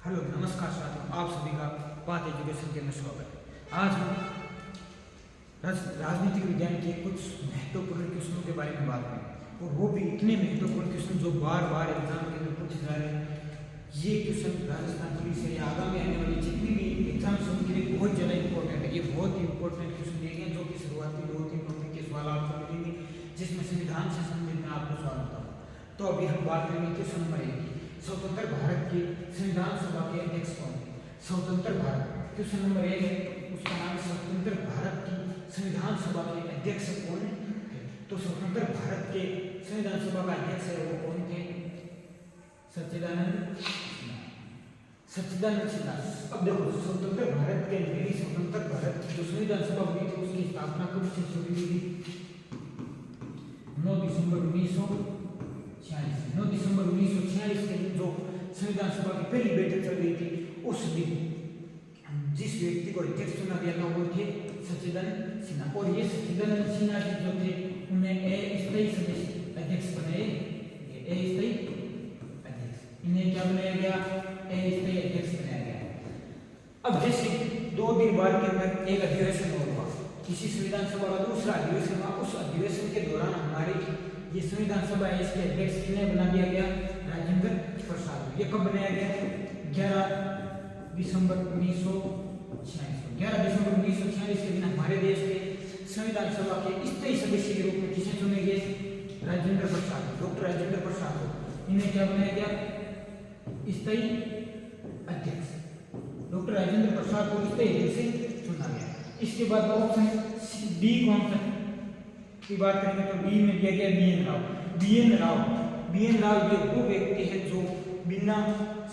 Hello नमस्कार साथियों, आप सभी का पाथ एजुकेशन के में स्वागत है। आज हम राजनीतिक विज्ञान के कुछ महत्वपूर्ण क्वेश्चनों के बारे में बात करेंगे, और वो भी इतने महत्वपूर्ण क्वेश्चन जो बार बार एग्जाम के अंदर पूछे जा रहे हैं। ये क्वेश्चन राजस्थान पुलिस से या आगामी आने वाली जितनी भी एग्जाम है उनके लिए बहुत ज़्यादा इंपॉर्टेंट है। ये बहुत ही इंपॉर्टेंट क्वेश्चन दिए गए जो कि शुरुआती 2-3 टॉपिक के सवाल आपको मिलेंगे, जिसमें संविधान से संबंधित मैं आपको सवाल बताऊँ। तो अभी हम बात करेंगे क्वेश्चन नंबर 1 की। स्वतंत्र भारत के संविधान सभा के अध्यक्ष कौन थे? स्वतंत्र भारत क्वेश्चन नंबर 1 है, उसका नाम स्वतंत्र भारत की संविधान सभा के अध्यक्ष कौन थे? तो स्वतंत्र भारत के संविधान सभा का अध्यक्ष है वो कौन थे? सच्चिदानंद सिन्हा। अब देखो, स्वतंत्र भारत के लिए स्वतंत्र भारत की जो संविधान सभा हुई थी उसकी स्थापना कब से शुरू हुई थी? 9 दिसंबर 1946 के दिन जो संविधान सभा की पहली बैठक चल रही थी, उस दिन जिस व्यक्ति को अध्यक्ष चुना गया था वो थे सच्चिदानंद सिन्हा। और ये सच्चिदानंद सिन्हा जी जो थे उन्हें अस्थायी सदस्य अध्यक्ष बनाए गए। अस्थायी अध्यक्ष, इन्हें क्या बनाया गया? अस्थायी अध्यक्ष बनाया गया। अब जैसे 2 दिन बाद के अंदर एक अधिवेशन हुआ, किसी संविधान सभा का दूसरा अधिवेशन हुआ। उस अधिवेशन के दौरान हमारी ये संविधान सभा है, इसके अध्यक्ष किन्हें बना दिया गया? राजेंद्र प्रसाद। ये कब बनाया गया? 11 दिसंबर 1946 के दिन हमारे देश के संविधान सभा के स्थायी सदस्य के रूप में किसे चुने गए? राजेंद्र प्रसाद, डॉक्टर राजेंद्र प्रसाद को इन्हें क्या बनाया गया? स्थायी अध्यक्ष। डॉक्टर राजेंद्र प्रसाद को स्थायी अध्यक्ष चुना गया। इसके बाद ऑप्शन डी कौन सा की बात करेंगे तो बी में दिया गया बी एन राव ये वो व्यक्ति है जो बिना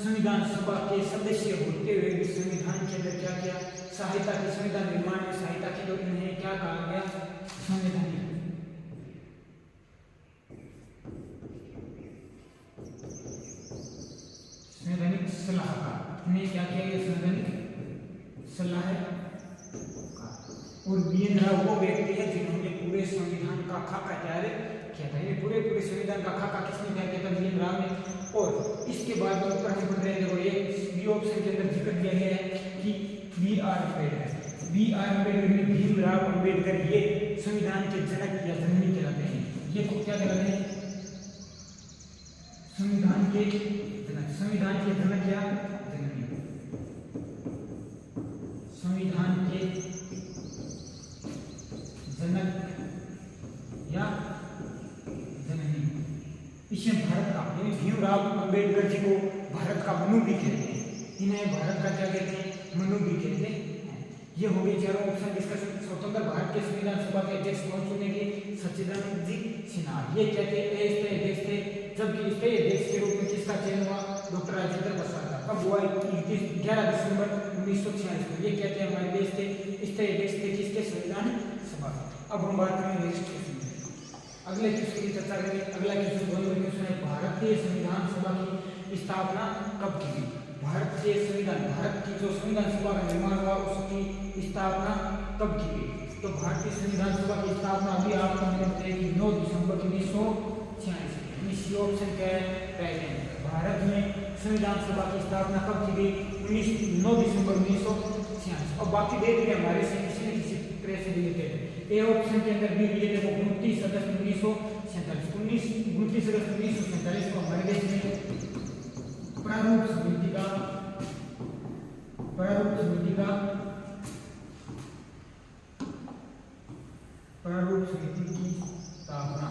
संविधान सभा के सदस्य होते हुए भी संविधान के अंदर क्या किया? सहायता की, संविधान निर्माण में सहायता की। तो इन्हें क्या कहा गया? संवैधानिक सलाहकार। इन्हें क्या किया गया? संवैधानिक सलाहकार। और बी एन राव वो व्यक्ति है जिन्होंने पूरे संविधान का खाका तैयार किया था। ये पूरे संविधान का खाका किसने तैयार किया था? बी एन राव ने। और इसके बाद ऊपर हम पढ़ रहे हैं, देखो ये बी ऑप्शन के अंदर जिक्र दिया गया है कि बी आर अम्बेडकर भीमराव अम्बेडकर ये संविधान के जनक या जननी कहलाते हैं। ये क्या कहलाते हैं? संविधान के जनक या जननी। संविधान के जनक या जननी। इसे भारत का, यानी भीमराव अम्बेडकर जी को भारत का मनु भी कहते हैं। इन्हें भारत का क्या कहते हैं? मनु भी कहते हैं। ये हो गई चारों ऑप्शन डिस्कशन। स्वतंत्र भारत के संविधान सभा के अध्यक्ष कौन चुनेंगे? सच्चिदानंद सिन्हा। ये कहते हैं अस्थायी अध्यक्ष थे, जबकि स्थायी अध्यक्ष के रूप में किसका चयन हुआ? डॉक्टर राजेंद्र प्रसाद का। कब हुआ? 11 दिसंबर 1946 को। ये कहते हैं हमारे देश के स्थायी अध्यक्ष थे किसके? संविधान सभा। अब हम बात करेंगे नेक्स्ट क्वेश्चन में। अगले क्वेश्चन की चर्चा करेंगे। अगला क्वेश्चन 2 नंबर क्वेश्चन है, भारतीय संविधान सभा की स्थापना कब की गई? भारत की जो संविधान सभा का निर्माण हुआ उसकी स्थापना कब की गई? तो भारतीय संविधान सभा की स्थापना अभी आपको मिलते हैं कि 9 दिसंबर 1946। सी ऑप्शन क्या है? राइट है। भारत में संविधान सभा की स्थापना कब की गई? 9 दिसंबर 1946। और बाकी दे दिए हमारे से किसी न किसी तरह से रिलेटेड। ए ऑप्शन के अंदर भी दिए थे 29 अगस्त 1947। 29 अगस्त 1947 को हमारे देश में प्रारूप समिति की स्थापना,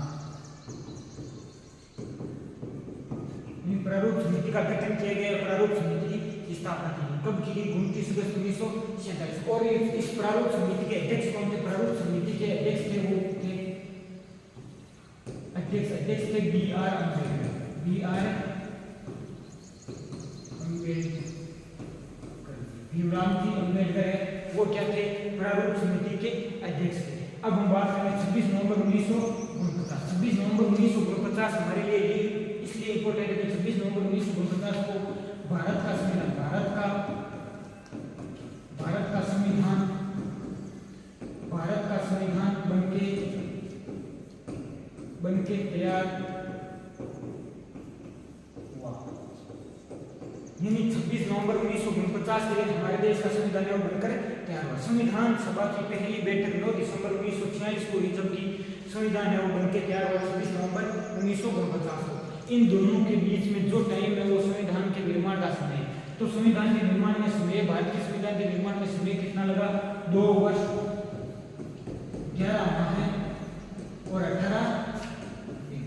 प्रारूप समिति का गठन किया गया। प्रारूप समिति की स्थापना की गई। कब की गई? 29 अगस्त 1947। और इस प्रारूप समिति के अध्यक्ष कौन थे? प्रारूप समिति के अध्यक्ष थे वो थे अध्यक्ष थे बी आर अम्बेडकर। भीमराव जी अम्बेडकर है वो क्या थे? प्रारूप समिति के अध्यक्ष थे। अब हम बात करें 26 नवंबर 1949। 26 नवंबर 1949 हमारे लिए ये इसलिए इम्पोर्टेंट है कि 26 नवंबर 1949 को भारत का संविधान बनके तैयार हुआ। यानी 26 नवंबर 1949 के दिन हमारे देश का संविधान बनकर तैयार हुआ। संविधान सभा की पहली बैठक 9 दिसंबर 1946 को हुई, जबकि संविधान बनकर तैयार हुआ 26 नवंबर 1949 को। इन दोनों के बीच में जो टाइम है वो संविधान के निर्माण का समय है। तो संविधान के निर्माण में समय, भारत के संविधान के निर्माण में समय कितना लगा? 2 वर्ष 11 माह और 18 दिन।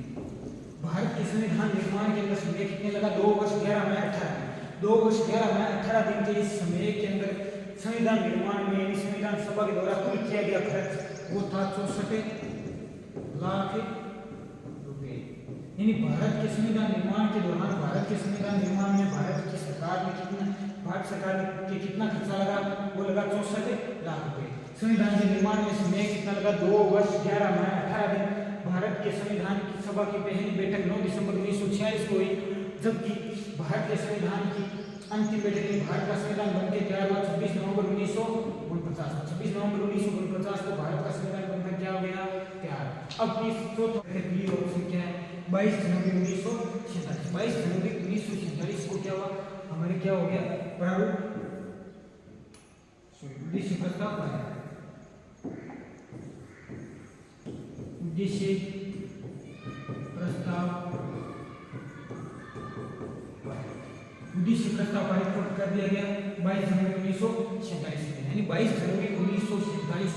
भारत के संविधान निर्माण के अंदर समय कितने लगा? 2 वर्ष 11 माह 18 दिन। 2 वर्ष 11 माह 18 दिन के इस समय के अंदर संविधान निर्माण में यानी संविधान सभा के द्वारा कुल किया गया खर्च वो था 64 लाख रुपए। यानी भारत के संविधान निर्माण के दौरान भारत के संविधान निर्माण में भारत की सरकार में भारत सरकार के कितना खर्चा लगा? वो लगा 64 लाख रुपए। संविधान के निर्माण में समय कितना लगा? 2 वर्ष 11 माह 18 दिन। भारत के संविधान की सभा की पहली बैठक 9 दिसंबर 1946 को हुई, जबकि भारत के संविधान की अंतिम बैठक में भारत का संविधान बनकर तैयार हुआ 26 नवंबर 1949। 26 नवंबर 1949 को भारत का संविधान बनकर क्या हो गया? तैयार। अब बी ऑप्शन क्या है? 22 जनवरी 1947। 22 जनवरी 1947 को क्या हुआ? हमारे क्या हो गया? प्रारूप उद्देश्य प्रस्ताव पाया। उद्देश्य प्रस्ताव पारित कर दिया गया 22 जनवरी 1947 में। यानी 22 जनवरी 1947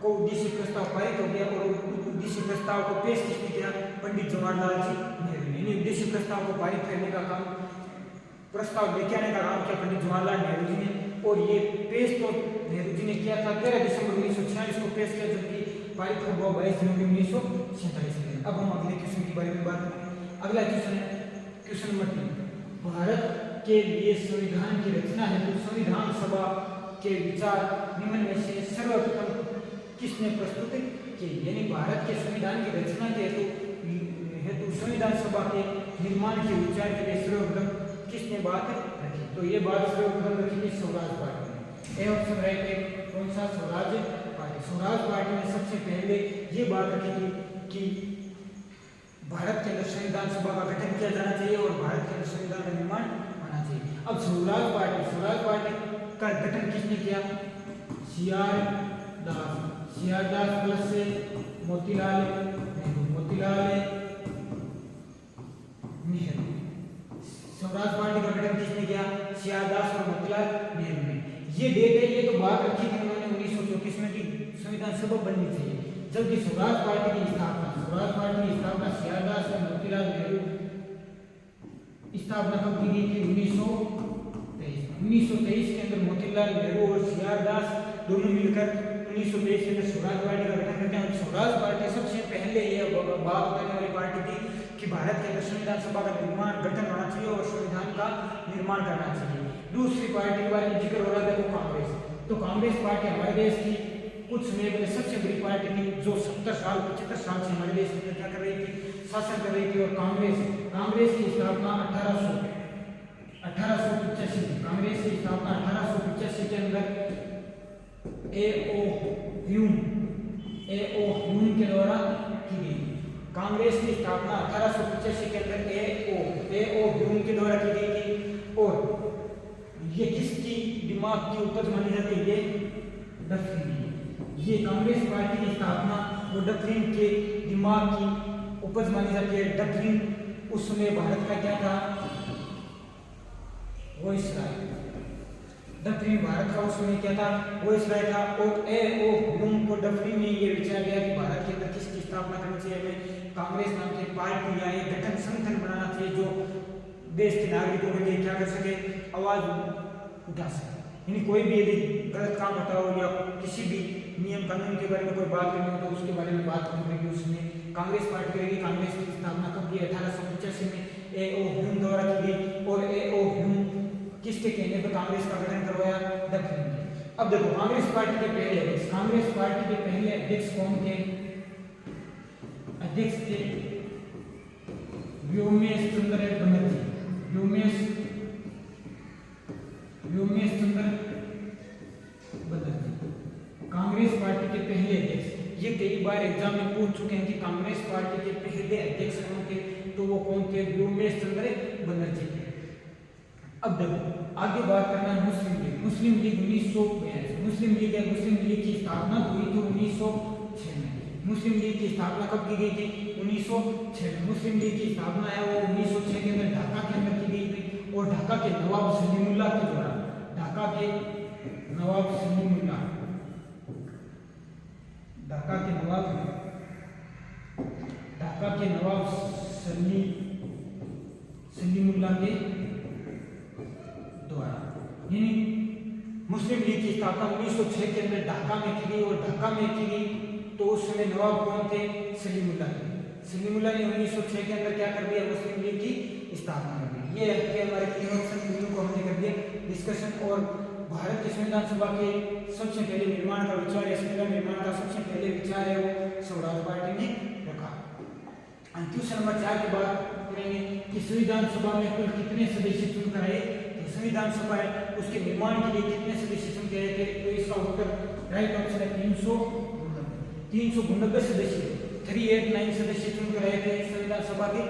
को उद्देश्य प्रस्ताव पारित हो गया और उद्देश्य प्रस्ताव को पेश किसने किया? पंडित जवाहरलाल जी नेहरू ने। यानी उद्देश्य प्रस्ताव को पारित करने का काम, प्रस्ताव लेके आने का काम किया पंडित जवाहरलाल नेहरू जी ने, और ये पेश तो नेहरू जी ने किया था 13 दिसंबर 1946 को पेश किया, जबकि पारित हुआ 22 जनवरी 1947 में। अब हम अगले क्वेश्चन के बारे में बात करें। अगला क्वेश्चन है क्वेश्चन नंबर 3। भारत के लिए संविधान की रचना है तो संविधान सभा के विचार निम्न में से सर्वप्रथम किसने प्रस्तुत किए? यानी भारत के संविधान की रचना के हेतु संविधान सभा के निर्माण के विचार के लिए सर्वप्रथम किसने बात रखी? तो ये बात सर्वप्रथम रखी स्वराज पार्टी ने। ए ऑप्शन राइट है। कौन सा? स्वराज पार्टी। स्वराज पार्टी ने सबसे पहले ये बात रखी थी कि भारत के अंदर संविधान सभा का गठन किया जाना चाहिए और भारत के अंदर संविधान का निर्माण होना चाहिए। अब स्वराज पार्टी का गठन किसने किया? सीआर दास प्लस से मोतीलाल नेहरू। स्वराज पार्टी का गठन किसने किया? सीआर दास और मोतीलाल नेहरू ने। ये डेट है, ये तो बात रखी थी उन्होंने 1934 में कि संविधान सभा बननी चाहिए, जबकि स्वराज पार्टी की स्थापना सीआर दास और मोतीलाल नेहरू स्थापना कब की गई थी? 1923 के अंदर मोतीलाल नेहरू और सीआर दास दोनों मिलकर 1923 के अंदर स्वराज पार्टी का गठन करते हैं। स्वराज पार्टी सबसे पहले ये बात करने वाली पार्टी थी कि भारत के अंदर संविधान सभा का गठन होना चाहिए और संविधान का निर्माण करना चाहिए। दूसरी पार्टी के बारे में जिक्र हो रहा था वो कांग्रेस। तो कांग्रेस पार्टी हमारे देश की कुछ समय पहले सबसे बड़ी पार्टी थी जो 75 साल से हमारे देश में क्या कर रही थी? शासन कर रही थी। और कांग्रेस की स्थापना 1885 में, कांग्रेस की स्थापना 1885 के अंदर ए.ओ. ह्यूम के द्वारा की गई। कांग्रेस की स्थापना 1885 के अंदर ए.ओ. ह्यूम के द्वारा की गई थी। और ये किसकी दिमाग की उपज मानी जाती है? डफरिन। ये कांग्रेस पार्टी की स्थापना वो डफरिन के दिमाग की उपज मानी जाती है। डफरिन उस समय भारत का क्या था? वाइसराय। डफरिन भारत का उस समय क्या था? वाइसराय था। और ए.ओ. ह्यूम को डफरिन ने ये विचार दिया कि भारत के अंदर किसकी स्थापना करनी चाहिए? हमें कांग्रेस नाम की पार्टी या एक गठन संगठन बनाना चाहिए जो देश के नागरिकों के लिए क्या कर सके? आवाज उठा सके। यानी कोई भी यदि गलत काम होता हो या किसी भी नियम कानून के बारे में कोई बात करनी हो तो उसके बारे में बात करने की उसमें कांग्रेस पार्टी करेगी। कांग्रेस की स्थापना कब की? 1885 में ए.ओ. ह्यूम द्वारा की गई। और ए.ओ. ह्यूम किसके कहने पर कांग्रेस का गठन करवाया? डफरिन ने। अब देखो कांग्रेस पार्टी के पहले अध्यक्ष कौन थे? अध्यक्ष थे व्योमेश चंद्र बनर्जी। व्योमेश चंद्र बनर्जी कांग्रेस पार्टी के पहले अध्यक्ष। ये कई बार एग्जाम में पूछ चुके हैं कि कांग्रेस पार्टी के पहले अध्यक्ष कौन थे? तो वो कौन थे? व्योमेश चंद्र बनर्जी थे। अब देखो आगे बात करना है मुस्लिम लीग। मुस्लिम लीग 1982। मुस्लिम लीग है, मुस्लिम लीग की स्थापना हुई थी 1906 में। मुस्लिम लीग की स्थापना कब की गई थी? 1906 में। मुस्लिम लीग की स्थापना है वो 1906 के अंदर ढाका के अंदर की गई थी और ढाका के नवाब सलीमुल्लाह के द्वारा, ढाका के नवाब सलीमुल्लाह, ढाका के नवाब सलीमुल्लाह के द्वारा, यानी मुस्लिम लीग की स्थापना 1906 के अंदर ढाका में की गई। और ढाका में की गई तो उस समय नवाब कौन थे? सलीमुल्लाह थे। सलीमुल्लाह ने 1906 के अंदर क्या कर दिया? मुस्लिम लीग की स्थापना कर दी। ये है हमारे तीन ऑप्शन तीनों को हमने कर दिया डिस्कशन। और भारत के संविधान सभा के सबसे पहले निर्माण का विचार या संविधान निर्माण का सबसे पहले विचार है वो स्वराज पार्टी ने रखा। क्वेश्चन नंबर 4 की बात करेंगे कि संविधान सभा में कुल कितने सदस्य चुनकर आए? संविधान सभा है उसके निर्माण के लिए कितने सदस्य चुन के आए थे? तो इसका उत्तर राइट ऑप्शन है 389 सदस्य, 389 सदस्य चुनकर आए थे संविधान सभा के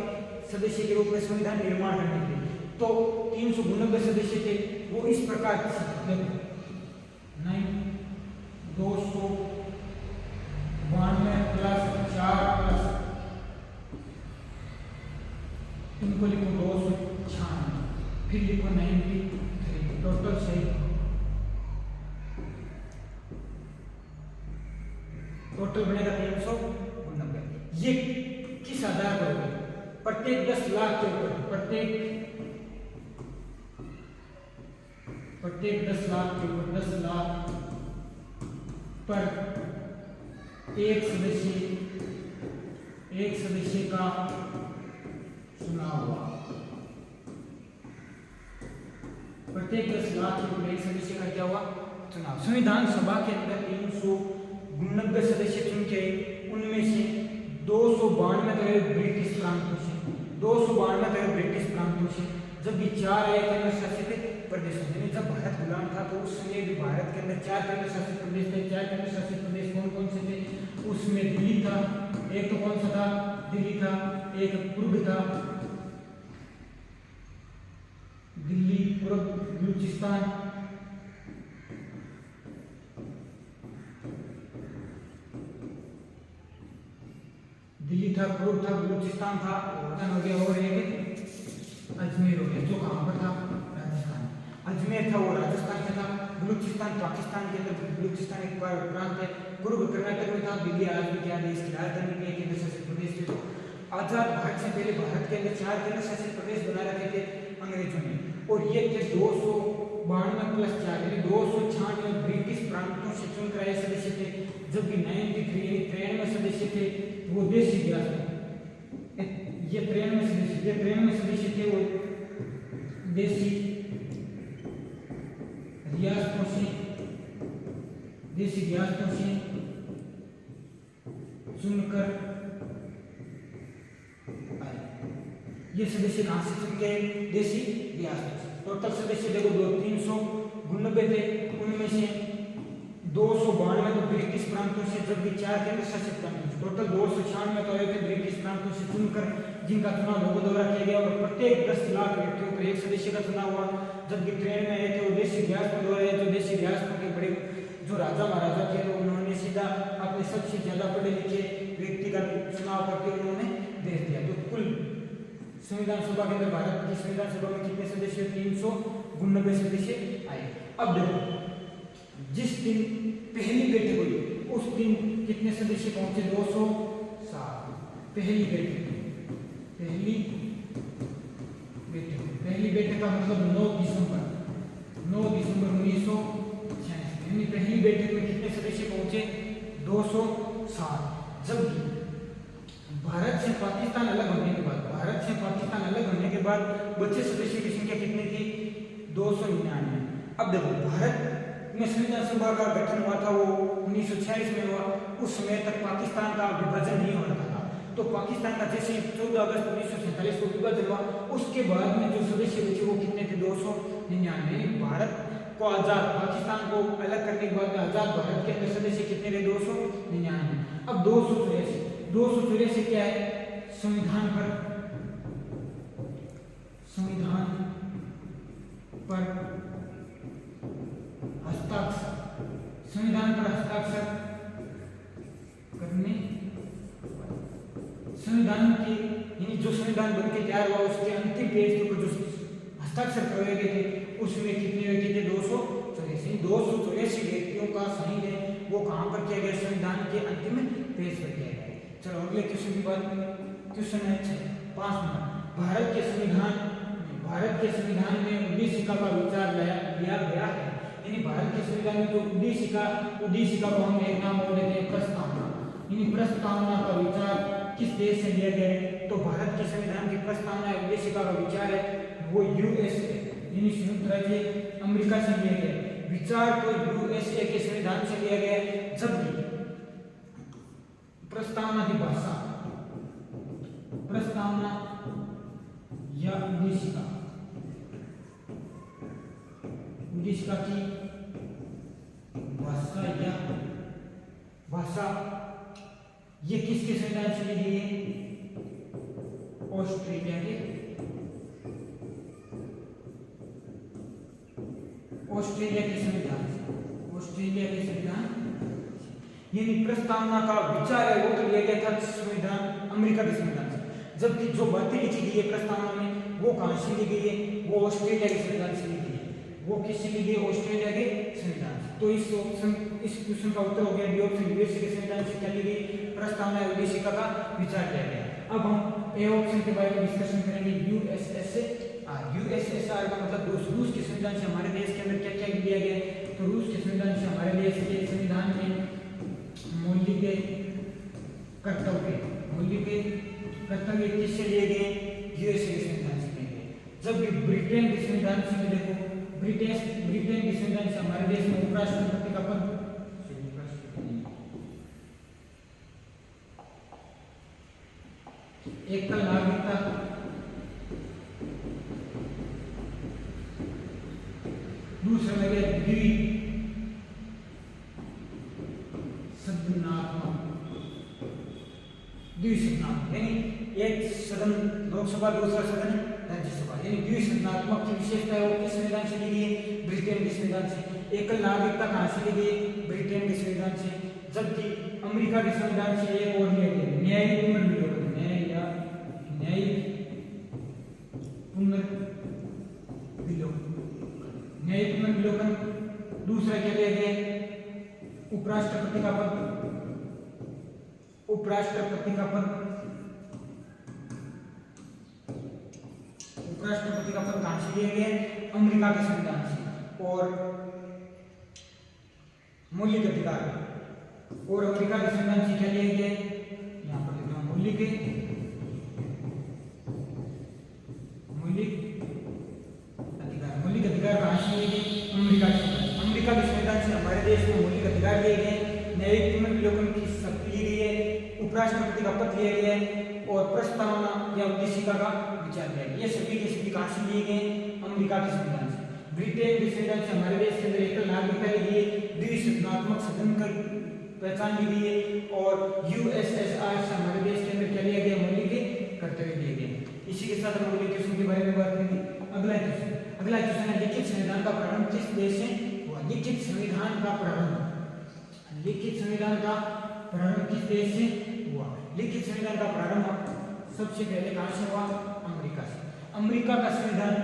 सदस्य के रूप में संविधान निर्माण करने के लिए। तो 389 सदस्य थे वो इस प्रकार देखो 292 प्लस 4 प्लस इनको लिखो 296, फिर लिखो 93, टोटल सही टोटल बनेगा 389। ये किस आधार पर होगा? प्रत्येक 10 लाख के ऊपर, प्रत्येक 10 लाख के ऊपर 10 लाख पर एक सदस्य का चुनाव हुआ। प्रत्येक 10 लाख के ऊपर एक सदस्य का क्या हुआ? चुनाव। संविधान सभा के अंदर 389 सदस्य चुन के उनमें से 292 तो ब्रिटिश प्रांतों से, 292 तो ब्रिटिश प्रांतों से, जबकि 4 आए केंद्र शासित प्रदेशों में। जब भारत गुलाम था तो उस समय भी भारत के अंदर 4 केंद्र शासित प्रदेश थे। 4 केंद्र शासित प्रदेश कौन कौन से थे? उसमें दिल्ली था, एक तो कौन सा था? दिल्ली था, एक पूर्व था, दिल्ली, पूर्व बलूचिस्तान, दिल्ली था, पूर्व था, बलूचिस्तान था, हो गया और एक अजमेर हो गया, जो कहां पर था? राजस्थान। अजमेर था वो राजस्थान में था, बलूचिस्तान पाकिस्तान के अंदर, बलूचिस्तान एक प्रांत है, पूर्व कर्नाटक में था, दिल्ली आज भी क्या देश की राजधानी में केंद्र शासित प्रदेश थे। तो आजाद भारत से पहले भारत के अंदर 4 केंद्र शासित प्रदेश बना रखे थे अंग्रेजों ने, और ये थे 292 प्लस 4 यानी 296 ब्रिटिश प्रांतों से चुनकर आए सदस्य थे, जबकि 93 सदस्य थे वो देशी रियासतों, ये 93 सदस्य थे वो देशी रियासतों से चुनकर आए। ये सदस्य कहां से चुन के? देशी रियासतों से। टोटल सदस्य देखो 389 थे, उनमें से 292 तो ब्रिटिश प्रांतों से, जबकि 4 केंद्र शासित प्रांतों से। टोटल 296 तो आए थे ब्रिटिश प्रांतों से चुनकर, जिनका चुनाव लोगों द्वारा किया गया, और प्रत्येक 10 लाख व्यक्तियों पर एक सदस्य का चुनाव हुआ। जबकि 93 आए थे वो देशी रियासतों द्वारा, जो देशी रियासतों के बड़े जो राजा महाराजा थे उन्होंने सीधा अपने सबसे ज्यादा पढ़े लिखे व्यक्ति का चुनाव करके उन्होंने भेज दिया। तो कुल संविधान सभा के अंदर भारत की संविधान सभा में कितने सदस्य? 389 सदस्य आए। अब देखो जिस दिन पहली बैठक हुई उस दिन कितने सदस्य पहुंचे? 207। पहली बैठक का मतलब 9 दिसंबर 1996, यानी पहली बैठक में कितने सदस्य पहुंचे? 207। जबकि भारत से पाकिस्तान अलग होने के बाद बचे सदस्यों की संख्या कितनी थी? 299। अब देखो भारत में संविधान सभा का गठन हुआ था वो 1946 में हुआ। उस समय तक पाकिस्तान का विभाजन नहीं हो रहा था। तो पाकिस्तान का जैसे 14 अगस्त 1947 को विभाजन हुआ, उसके बाद में जो सदस्य बचे वो कितने थे? 299। भारत को आजाद, पाकिस्तान को अलग करने के बाद में आजाद भारत के अंदर सदस्य कितने थे? 299। अब 284 क्या है? संविधान पर हस्ताक्षर, संविधान पर हस्ताक्षर करने, संविधान के यानी जो संविधान बन के तैयार हुआ उसके अंतिम पेज के ऊपर जो हस्ताक्षर करवाए गए थे उसमें कितने व्यक्ति थे? 284 व्यक्तियों का साइन है वो कहाँ पर किया गया? संविधान के अंतिम पेज पर किया गया। चलो अगले क्वेश्चन की बात। क्वेश्चन है 5 नंबर। भारत के संविधान में उद्देशिका का विचार लिया गया है। यानी भारत के संविधान में जो उद्देशिका को हम एक नाम और देते हैं प्रस्तावना। यानी प्रस्तावना का विचार किस देश से लिया गया है? तो भारत के संविधान की प्रस्तावना उद्देशिका का विचार है वो यूएसए यानी संयुक्त राज्य अमेरिका से लिया गया है। विचार को यूएसए के संविधान से लिया गया है, जबकि प्रस्तावना की भाषा, प्रस्तावना या उद्देशिका की भाषा ये किसके संविधान से ली गई है? ऑस्ट्रेलिया के संविधान यानी प्रस्तावना का विचार है वो तो लिया गया था संविधान अमेरिका के संविधान से, जबकि जो बातें लिखी गई है प्रस्तावना में वो कहां से ली गई है? वो ऑस्ट्रेलिया के संविधान से ली गई है। वो किससे ली गई? ऑस्ट्रेलिया के संविधान से। तो इस क्वेश्चन का उत्तर हो गया बी ऑप्शन, यूएसए के संविधान से क्या ली गई? प्रस्तावना उद्देशिका का विचार किया गया। अब हम ए ऑप्शन के बारे में डिस्कशन करेंगे। यूएसएसआर का मतलब रूस के संविधान से हमारे देश के अंदर क्या क्या लिया गया? तो रूस के संविधान से हमारे देश के संविधान में मौलिक कर्तव्य किससे लिए गए? यूएसए के संविधान से लिए गए। जबकि ब्रिटेन के संविधान से देखो, ब्रिटेन के संविधान से हमारे देश में उपराष्ट्रपति का पद, एकल नागरिकता, दूसरा लगे द्विसदनात्मक यानी एक सदन लोकसभा दूसरा सदन राज्यसभा यानी द्विसदनात्मक की विशेषता है वो किस संविधान से ली गई है? ब्रिटेन के संविधान से। एकल नागरिकता कहां से ली गई? ब्रिटेन के संविधान से। जबकि अमेरिका के संविधान से एक और लिया गया न्यायिक पुनर्विलोकन, न्यायिक पुनर्विलोकन। दूसरा क्या लिया गया? उपराष्ट्रपति का पद कहां से लिया गया? अमेरिका के संविधान से। और मौलिक अधिकार और अमेरिका के संविधान से क्या लिया गया? यहाँ पर लिखना मौलिक अधिकार कहां से लिए गए? अमेरिका के संविधान से हमारे देश में मौलिक अधिकार लिए गए, न्यायिक पुनर्विलोकन की शक्ति ली गई है, उपराष्ट्रपति का पद लिया गया है और प्रस्तावना या उद्देशिका का विचार किया गया। ये सभी के सभी कहां से लिए गए? अमेरिका के संविधान से। ब्रिटेन के संविधान से हमारे देश के अंदर एकल नागरिकता ली गई है, द्विसदनात्मक सदन की पहचान ली गई है और यूएसएसआर से हमारे देश के अंदर क्या लिया गया? मौलिक कर्तव्य लिए गए। इसी के साथ हम अगले क्वेश्चन के बारे में बात करेंगे। अगला क्वेश्चन है लिखित संविधान का प्रारंभ किस देश से हुआ? लिखित संविधान का प्रारंभ किस देश से हुआ? लिखित संविधान का प्रारंभ सबसे पहले कहां से हुआ? अमेरिका से। अमेरिका का संविधान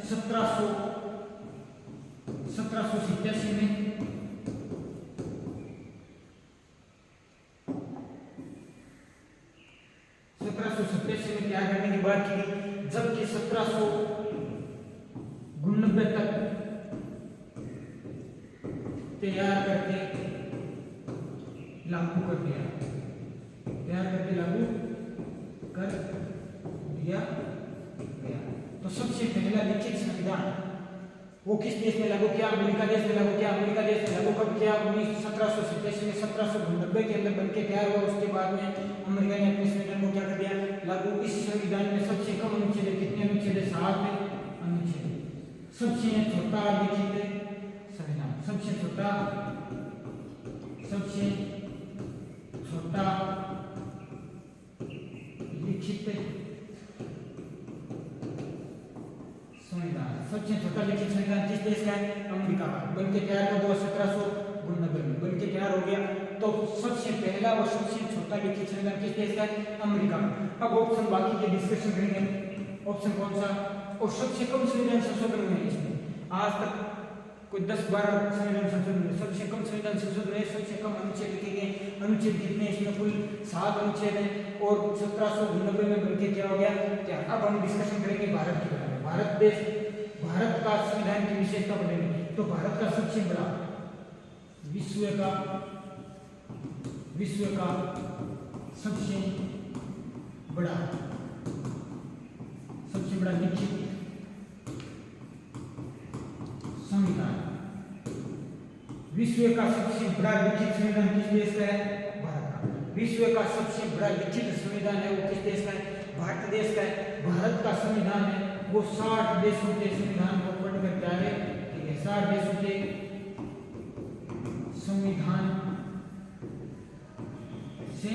1787 में तैयार करने की बात की गई, जबकि 1789 तक तैयार करके लागू कर दिया गया। तो सबसे पहला लिखित संविधान वो किस देश में लागू किया? अमेरिका देश में लागू किया। अमेरिका देश में लागू कब किया? 1787 में 1789 के अंदर बनके तैयार हुआ। उसके बाद में अमेरिका ने अपने संविधान को क्या कर दिया? लागू। इस संविधान में सबसे कम अनुच्छेद कितने अनुच्छेद? 7 अनुच्छेद। सबसे छोटा लिखित संविधान, सबसे छोटा लिखित संविधान, सबसे छोटा लिखित संविधान किस देश का है? अमेरिका का। बन के तैयार कर दो 1789 में बन के तैयार हो गया। तो सबसे पहला और सबसे छोटा लिखित संविधान किस देश का है? अमेरिका का। अब ऑप्शन बाकी के डिस्कशन करेंगे। ऑप्शन कौन सा? और सबसे कम संविधान संशोधन हुए इसमें आज तक कोई 10-12 संविधान संशोधन हुए। सबसे कम संविधान संशोधन है, सबसे कम अनुच्छेद लिखे गए। अनुच्छेद कितने? इसमें कुल 7 अनुच्छेद हैं और 1789 में बनके क्या हो गया? क्या? अब हम डिस्कशन करेंगे भारत के बारे में। भारत का संविधान की विशेषता पढ़ेंगे। तो भारत का सबसे बड़ा विश्व का सबसे बड़ा लिखित संविधान, विश्व का सबसे बड़ा लिखित संविधान किस देश का है? भारत का। विश्व का सबसे बड़ा लिखित संविधान है वो किस देश का है? भारत देश का है। भारत का संविधान है वो 60 देशों के संविधान को पढ़कर तैयार है। ठीक है, 60 देशों के संविधान से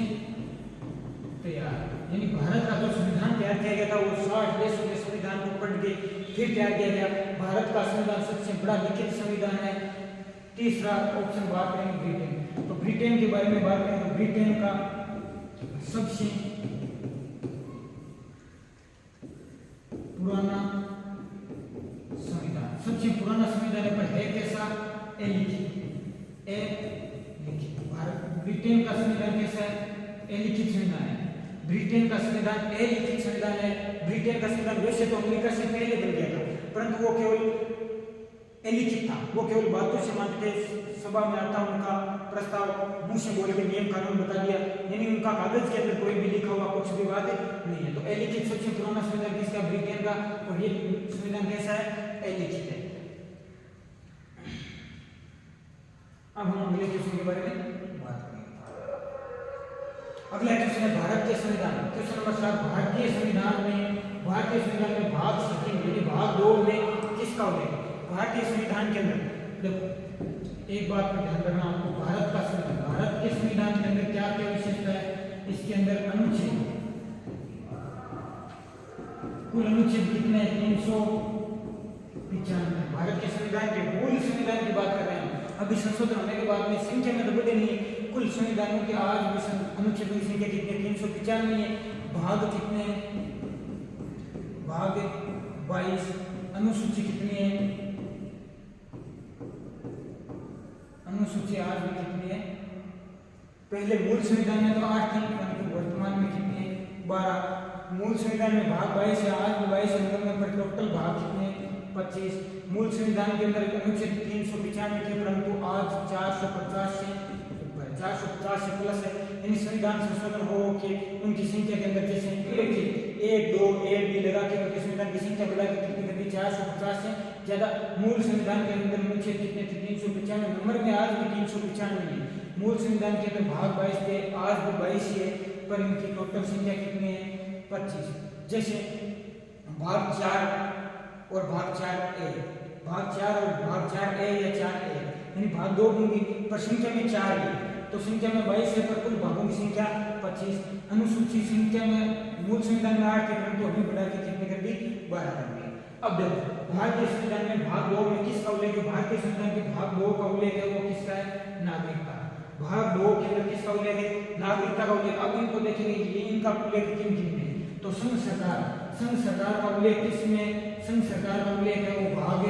तैयार, यानी भारत का जो संविधान तैयार किया गया था वो 60 देशों के संविधान को पढ़ के फिर तैयार किया गया। भारत का संविधान सबसे बड़ा लिखित संविधान है। तीसरा ऑप्शन बात करेंगे ब्रिटेन। तो ब्रिटेन के बारे में बात करें तो ब्रिटेन का सबसे पुराना संविधान पर है कैसा? भारत ब्रिटेन का संविधान कैसा है? लिखित संविधान है। ब्रिटेन का संविधान लिखित संविधान है। ब्रिटेन का संविधान वैसे तो अमेरिका से पहले बन गया था, परंतु वो केवल लिखित था। वो केवल बातों से मानते थे, सभा में आता उनका प्रस्ताव मुंह से बोल के नियम कानून बता दिया, यानी उनका कागज के अंदर कोई भी लिखा हुआ कुछ भी बात नहीं है। तो लिखित सबसे पुराना संविधान किसका? ब्रिटेन का। और ये संविधान कैसा है? लिखित है। अब हम अगले क्वेश्चन के बारे में बात करेंगे। अगला क्वेश्चन है भारत के संविधान। क्वेश्चन नंबर 7, भारतीय संविधान में भाग सेकंड यानी भाग 2 में किसका उल्लेख है? भारतीय संविधान के अंदर देखो एक बात पर ध्यान रखना आपको, भारत के संविधान के अंदर क्या क्या विशेषता है? इसके अंदर अनुच्छेद, कुल अनुच्छेद कितने हैं? 395। भारत के संविधान के मूल संविधान की बात कर रहे हैं। अभी संशोधन होने के बाद में संख्या में तो बढ़े नहीं, कुल संविधानों के आज अनुच्छेदों की संख्या कितनी? 395 है। भाग कितने हैं? भाग 22। अनुसूची कितनी है? अनुसूची आज भी कितनी है? पहले मूल संविधान में तो 8 थी, परंतु वर्तमान में कितनी है? 12। मूल संविधान में भाग 22 है, आज भी 22 है, पर टोटल भाग कितने? 25। मूल संविधान के अंदर अनुच्छेद 395 थे, परंतु आज 450 से प्लस है। यानी संविधान संशोधन हो के उनकी संख्या के अंदर जैसे 1, 2, A, B लगा के उनके संविधान की संख्या बढ़ा के कितनी कर दी? 450 से ज्यादा। मूल संविधान के अंदर अनुच्छेद कितने थे? 395। नंबर में आज भी 395 है। मूल संविधान के अंदर भाग 22 थे, आज भी 22 ही है, पर इनकी टोटल संख्या कितनी है? 25। जैसे भाग 4 और भाग 4A, भाग 4 और भाग 4A या 4A, यानी भाग 2 होंगी पर संख्या में 4 है, तो संख्या में 22 है पर कुल भागों की संख्या 25। अनुसूची संख्या में मूल संविधान में 8 थे, परंतु अभी बढ़ा के कितने कर दी? 12 कर दी। अब देखो भारतीय संविधान में भाग 2 में किसका उल्लेख है? भारतीय संविधान के भाग 2 का उल्लेख है वो किसका है? नागरिकता। भाग 2 के अंदर किसका उल्लेख है? नागरिकता का उल्लेख। अब इनको देखेंगे कि इनका उल्लेख किन किन में? तो संघ सरकार का उल्लेख किसमें? संघ सरकार का उल्लेख है वो भाग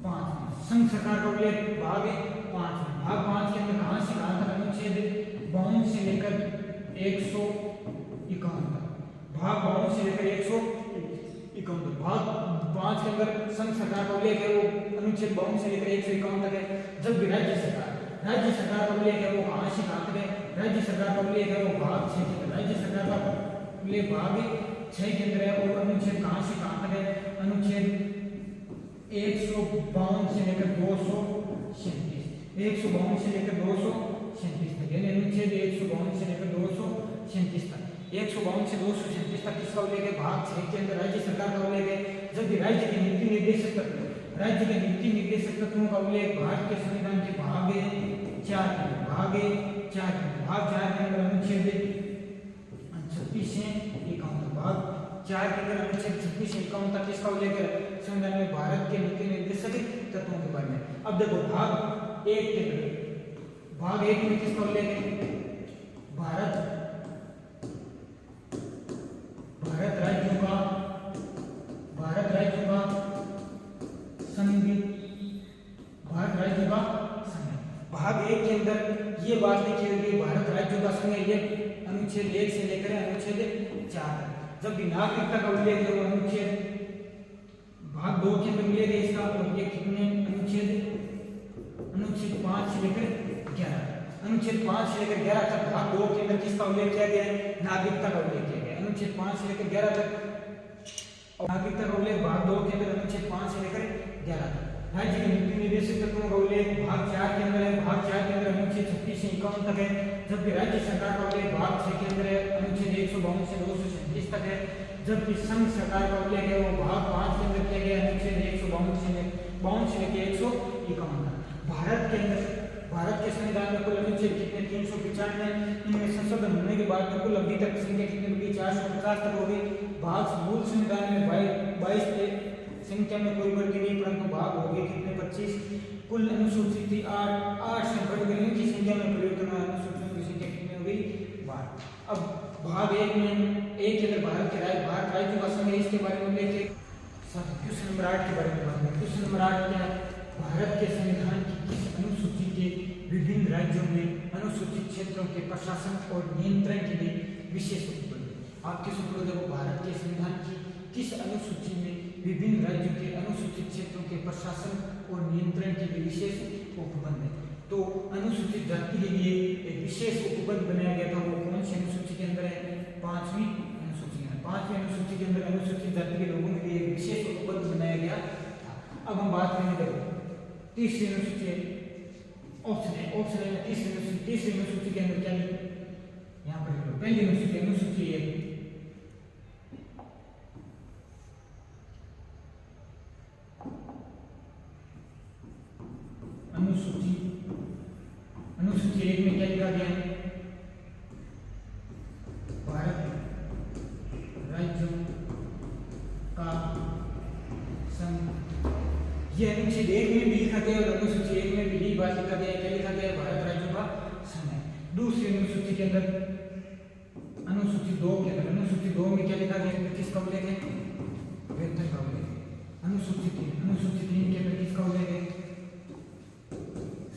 5 में। संघ सरकार का उल्लेख भाग 5 में। भाग 5 के अंदर कहां से कहां तक? अनुच्छेद 52 से लेकर 151 तक। भाग 52 से लेकर 151। भाग 5 के अंदर संघ सरकार का उल्लेख है वो अनुच्छेद 52 से लेकर 151 तक है। जब भी राज्य सरकार का उल्लेख है वो कहां से कहां तक है? राज्य सरकार का उल्लेख है वो भाग 6 के अंदर। राज्य सरकार का उल्लेख भाग 6 के अंदर है और अनुच्छेद कहां से कहां तक है? अनुच्छेद 152 से लेकर 237। 152 से लेकर 237 तक, यानी अनुच्छेद 152 से लेकर 237 तक। 152 से 237 तक किसका उल्लेख है? भाग 6 के अंदर राज्य सरकार का उल्लेख है। जब भी राज्य के नीति निर्देशक तत्वों का उल्लेख भारत के संविधान के भाग 4 के अंदर अनुच्छेद 36 से 51 भाग 4 के अंदर अनुच्छेद 26 से 51 तक किसका उल्लेख है? संविधान में भारत के नीति निर्देशक तत्वों के बारे में। अब देखो भाग 1 के अंदर, भाग 1 में किसका उल्लेख है? भारत राज्यों का संघ, भारत राज्यों का संघ। भाग 1 के अंदर ये बात लिखी हुई है भारत राज्यों का संघ है, ये अनुच्छेद 1 से लेकर अनुच्छेद 4 तक। जबकि नागरिकता का उल्लेख है वो अनुच्छेद भाग 2 के अंदर उल्लेख है इसका, और ये कितने अनुच्छेद 5 से लेकर 11, अनुच्छेद 5 से लेकर 11 तक भाग 2 के अंदर किसका उल्लेख किया गया है? नागरिकता का उल्लेख किया गया है अनुच्छेद 5 से लेकर 11 तक। और नागरिकता का उल्लेख भाग 2 के अंदर अनुच्छेद 5 से लेकर 11 तक। राज्य के नीति निर्देशक तत्वों का उल्लेख भाग 4 के अंदर है, भाग 4 के अंदर अनुच्छेद 26 से 51 तक है। जबकि राज्य सरकार का उल्लेख भाग 6 के अंदर है, अनुच्छेद 152 से 237 तक है। जबकि संघ सरकार का उल्लेख है वो भाग 5 के अंदर किया गया, अनुच्छेद 152 से लेकर 151 तक। भारत के संविधान में कुल अनुच्छेद कितने? 395। इनमें संशोधन होने के बाद में कुल अभी तक संख्या कितनी होगी? 450 तक होगी। भाग मूल संविधान में 22 संख्या में कोई बढ़ी नहीं, परंतु भाग हो गए कितने? 25। कुल अनुसूचित थी 8 से बढ़ गई, इनकी संख्या में परिवर्तन हुआ, अनुसूचियों की संख्या कितनी हो गई? 12। अब भाग 1 में एक के अंदर भारत राज्यों का संघ, इसके बारे में उल्लेख है। क्वेश्चन नंबर 8 के बारे में बात करें। क्वेश्चन नंबर 8 क्या है? भारत के संविधान की किस अनुसूची के विभिन्न राज्यों में अनुसूचित क्षेत्रों के प्रशासन और नियंत्रण के लिए विशेष उपबंध? आपके सूत्र देखो, भारत के संविधान की किस अनुसूची में विभिन्न राज्यों के अनुसूचित क्षेत्रों के प्रशासन और नियंत्रण के लिए विशेष उपबंध है? तो अनुसूचित जाति के लिए एक विशेष उपबंध बनाया गया था, वो कौन सी अनुसूची के अंदर है? 5वीं अनुसूची है। 5वीं अनुसूची के अंदर अनुसूचित जाति के लोगों के लिए एक विशेष उपबंध बनाया गया था। अब हम बात करेंगे, देखो तीसरी अनुसूची है, ऑप्शन है तीसरी अनुसूची के अंदर क्या है? यहाँ पर पहली अनुसूची है अनुसूची 1 में क्या लिखा गया है? भारत राज्यों का संघ। ये अनुच्छेद 1 में भी लिखा गया और अनुसूची 1 में भी यही बात लिखा गया है। क्या लिखा गया है? भारत राज्यों का संघ है। दूसरी अनुसूची के अंदर अनुसूची 2 के अंदर अनुसूची 2 में क्या लिखा गया है? किसका उल्लेख है? वेतन का उल्लेख है। अनुसूची 3 के अंदर किसका उल्लेख है?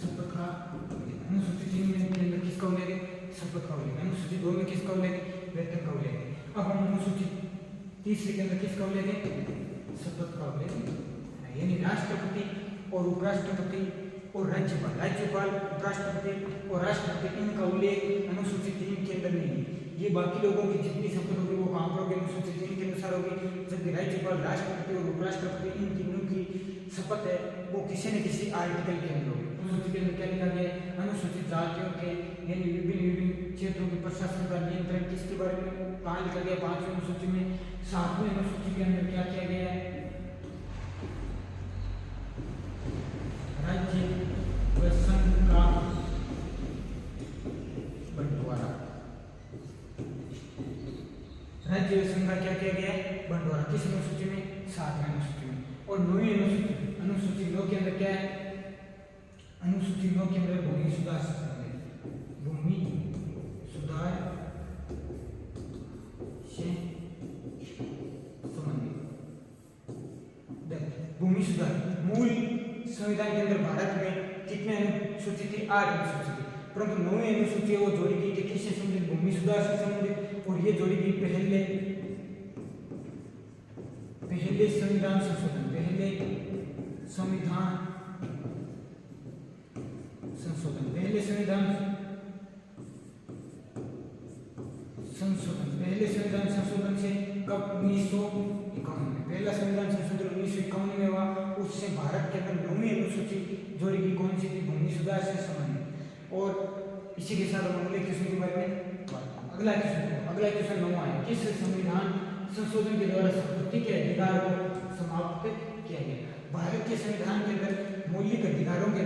शपथ का। अनुसूची 3 के अंदर किसका उल्लेख है? शपथ का उल्लेख। अनुसूची 2 में किसका उल्लेख है? वेतन का उल्लेख है। अब हम अनुसूची तीसरी के अंदर किसका उल्लेख है? शपथ का उल्लेख है। यानी राष्ट्रपति और उपराष्ट्रपति और राज्यपाल उपराष्ट्रपति और राष्ट्रपति, इनका उल्लेख अनुसूची 3 के अंदर नहीं है। ये बाकी लोगों की जितनी शपथ होगी वो कहाँ पर होगी? अनुसूची 3 के अनुसार होगी। जबकि राज्यपाल, राष्ट्रपति और उपराष्ट्रपति, इन तीनों की शपथ है वो किसी न किसी आर्टिकल के अंदर होगी। अनुसूची के अंदर क्या लिखा गया है? अनुसूचित जातियों के यानी विभिन्न क्षेत्रों के प्रशासन का नियंत्रण किसके बारे में कहाँ लिखा गया? 5वीं अनुसूची में। 7वीं अनुसूची के अंदर क्या किया गया है? राज्य व संघ का बंटवारा। राज्य व संघ का क्या किया गया है? बंटवारा। किस अनुसूची में? 7वीं अनुसूची में। और 9वीं अनुसूची 9 के अंदर क्या है? अनुसूची 9 के अंदर भूमि सुधार संबंधी, भूमि सुधार से संबंधित। भूमि सुधार मूल संविधान के अंदर भारत में कितने अनुसूची थी? 8 अनुसूची थी, परंतु 9वीं अनुसूची वो जोड़ी गई थी किससे संबंधित? भूमि सुधार से संबंधित। और ये जोड़ी गई पहले संविधान संशोधन से कब? 1951 में। पहला संविधान संशोधन 1951 में हुआ। उससे भारत के अंदर 9वीं अनुसूची जोड़ी गई, कौन सी थी? भूमि सुधार से संबंधित। और इसी के साथ हम अगले क्वेश्चन के बारे में अगला क्वेश्चन 9वां है। किस संविधान संशोधन के द्वारा संपत्ति के अधिकार को समाप्त किया गया? भारत के संविधान के अंदर मौलिक अधिकारों के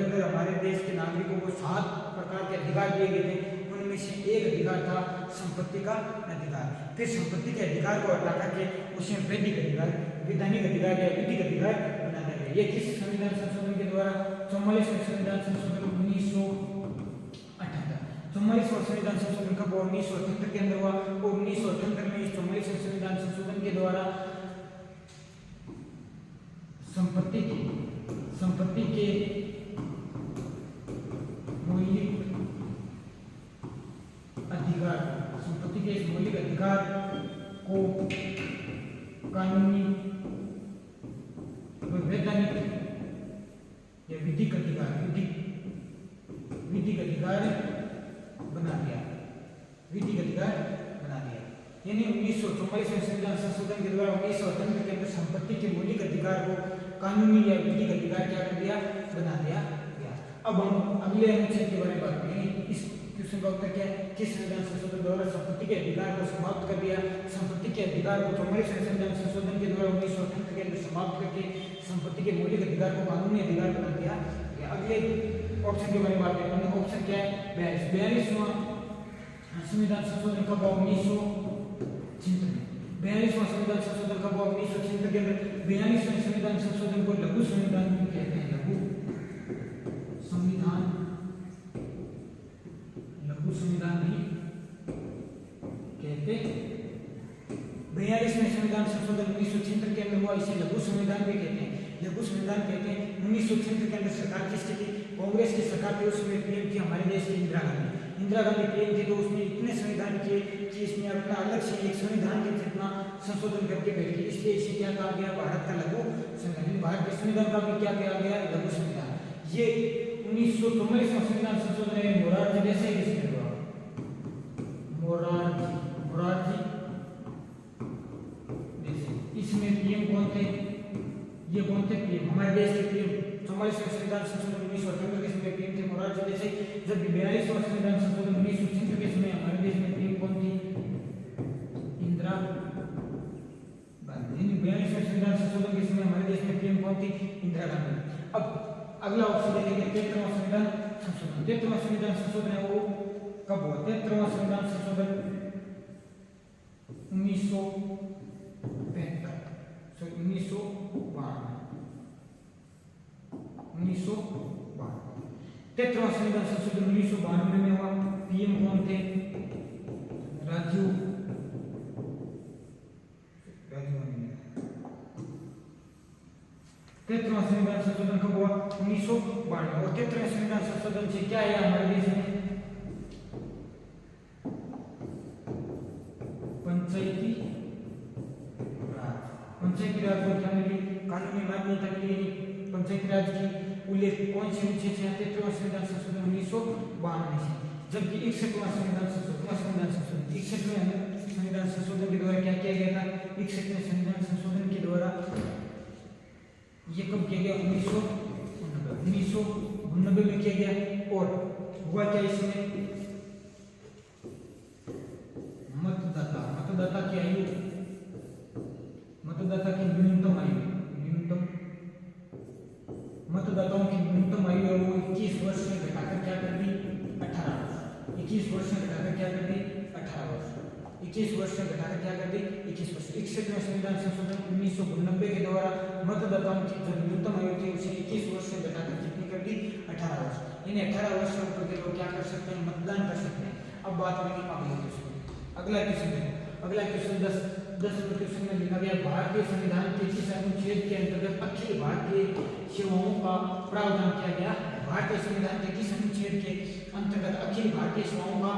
अंदर हमारे देश के नागरिकों को 7 प्रकार के अधिकार दिए गए थे। उनमें उनमें से एक अधिकार था संपत्ति का अधिकार। फिर संपत्ति के अधिकार को हटा करके उसमें वैधिक अधिकार, वैधानिक अधिकार या विधिक अधिकार बना दिया गया। ये किस संविधान संशोधन के द्वारा? 44वें संविधान संशोधन 1978। 44वां संविधान संशोधन कब हुआ? 1978 के अंदर हुआ। और 1978 में इस 44वें संविधान संशोधन के द्वारा संपत्ति के मौलिक अधिकार, संपत्ति के इस मौलिक अधिकार को कानूनी व वैधानिक या विधिक अधिकार बना दिया, विधिक अधिकार बना दिया। यानी 1944वें संविधान संशोधन के द्वारा 1978 के अंदर संपत्ति के मौलिक अधिकार को कानूनी या विधिक अधिकार क्या कर दिया? बना दिया गया। अब हम अगले अनुच्छेद के बारे में बात करेंगे। इस क्वेश्चन का उत्तर क्या है? किस संविधान संशोधन द्वारा संपत्ति के अधिकार को समाप्त कर दिया? संपत्ति के अधिकार को 44वें संविधान संशोधन के द्वारा 1978 के अंदर समाप्त करके संपत्ति के मौलिक अधिकार को कानूनी अधिकार बना दिया गया। अगले ऑप्शन के बारे में बात करें। ऑप्शन क्या है? 42वां संविधान संशोधन कब हुआ? 1976 में। 42वां संविधान संशोधन कब हुआ? 1976 के अंदर। 42वें संविधान संशोधन को लघु संविधान भी कहते हैं, लघु संविधान भी कहते हैं। 42वें संविधान संशोधन 1976 के अंदर हुआ, इसे लघु संविधान भी कहते हैं, लघु संविधान कहते हैं। 1976 के अंदर सरकार किसकी थी? कांग्रेस की सरकार थी। उसमें पीएम थी हमारे देश की इंदिरा गांधी पीएम थी। तो उसने इतने संविधान किए कि इसने अपना अलग से एक संविधान के जितना संशोधन करके बैठी, इसलिए इसे क्या कहा गया? भारत का लघु संविधान। भारत के संविधान का भी क्या कहा गया? लघु संविधान। ये 1944वां संविधान संशोधन है। मोरारजी देसाई किसने हुआ? मोरारजी देसाई। इसमें पीएम कौन थे? ये कौन थे? पीएम, हमारे देश के पीएम। 44वें संविधान संशोधन 1978 के समय पीएम थे मोरारजी देसाई। जबकि 42वां संविधान संशोधन 1976 के समय हमारे देश में पीएम कौन थी? इंदिरा गांधी। 42वें संविधान संशोधन के समय हमारे देश में पीएम कौन थी? इंदिरा गांधी। अब अगला ऑप्शन लेंगे 73वां संविधान संशोधन। 73वां संविधान संशोधन है वो कब हुआ? 73वां संविधान संशोधन 1972 73वां संविधान संशोधन 1992 में हुआ। पीएम कौन थे? राजीव गांधी। 73वां संविधान संशोधन कब हुआ? 1992। और 73वें संविधान संशोधन से क्या है हमारे देश में? पंचायती राज को क्या मिली? कानूनी मान्यता मिली। पंचायती राज की उल्लेख कौन से अनुच्छेद से? 73वां संविधान संशोधन 1992 से। जबकि 61वां संविधान संशोधन 61वें संविधान संशोधन के द्वारा क्या किया गया था? 61वें संविधान संशोधन के द्वारा ये कब किया गया? 1989 में किया गया। और हुआ क्या इसमें? मतदाता की आयु, मतदाता की न्यूनतम आयु, मतदाताओं की न्यूनतम आयु है वो 21 वर्ष में घटाकर क्या कर दी? 18 वर्ष। 21 वर्ष में घटाकर क्या कर दी? 18 वर्ष। 21 वर्ष में घटाकर क्या कर दी? 21 वर्ष। 61वें संविधान संशोधन 1992 के द्वारा मतदाताओं की जो न्यूनतम आयु थी उसे 21 वर्ष में घटाकर कितनी कर दी? 18 वर्ष। यानी 18 वर्ष से ऊपर के लोग क्या कर सकते हैं? मतदान कर सकते हैं। अब बात करेंगे अगले क्वेश्चन। अगला क्वेश्चन 10 क्वेश्चन में लिखा गया भारतीय संविधान के किस अनुच्छेद के अंतर्गत अखिल भारतीय सेवाओं का प्रावधान किया गया? भारतीय संविधान के किस अनुच्छेद के अंतर्गत अखिल भारतीय सेवाओं का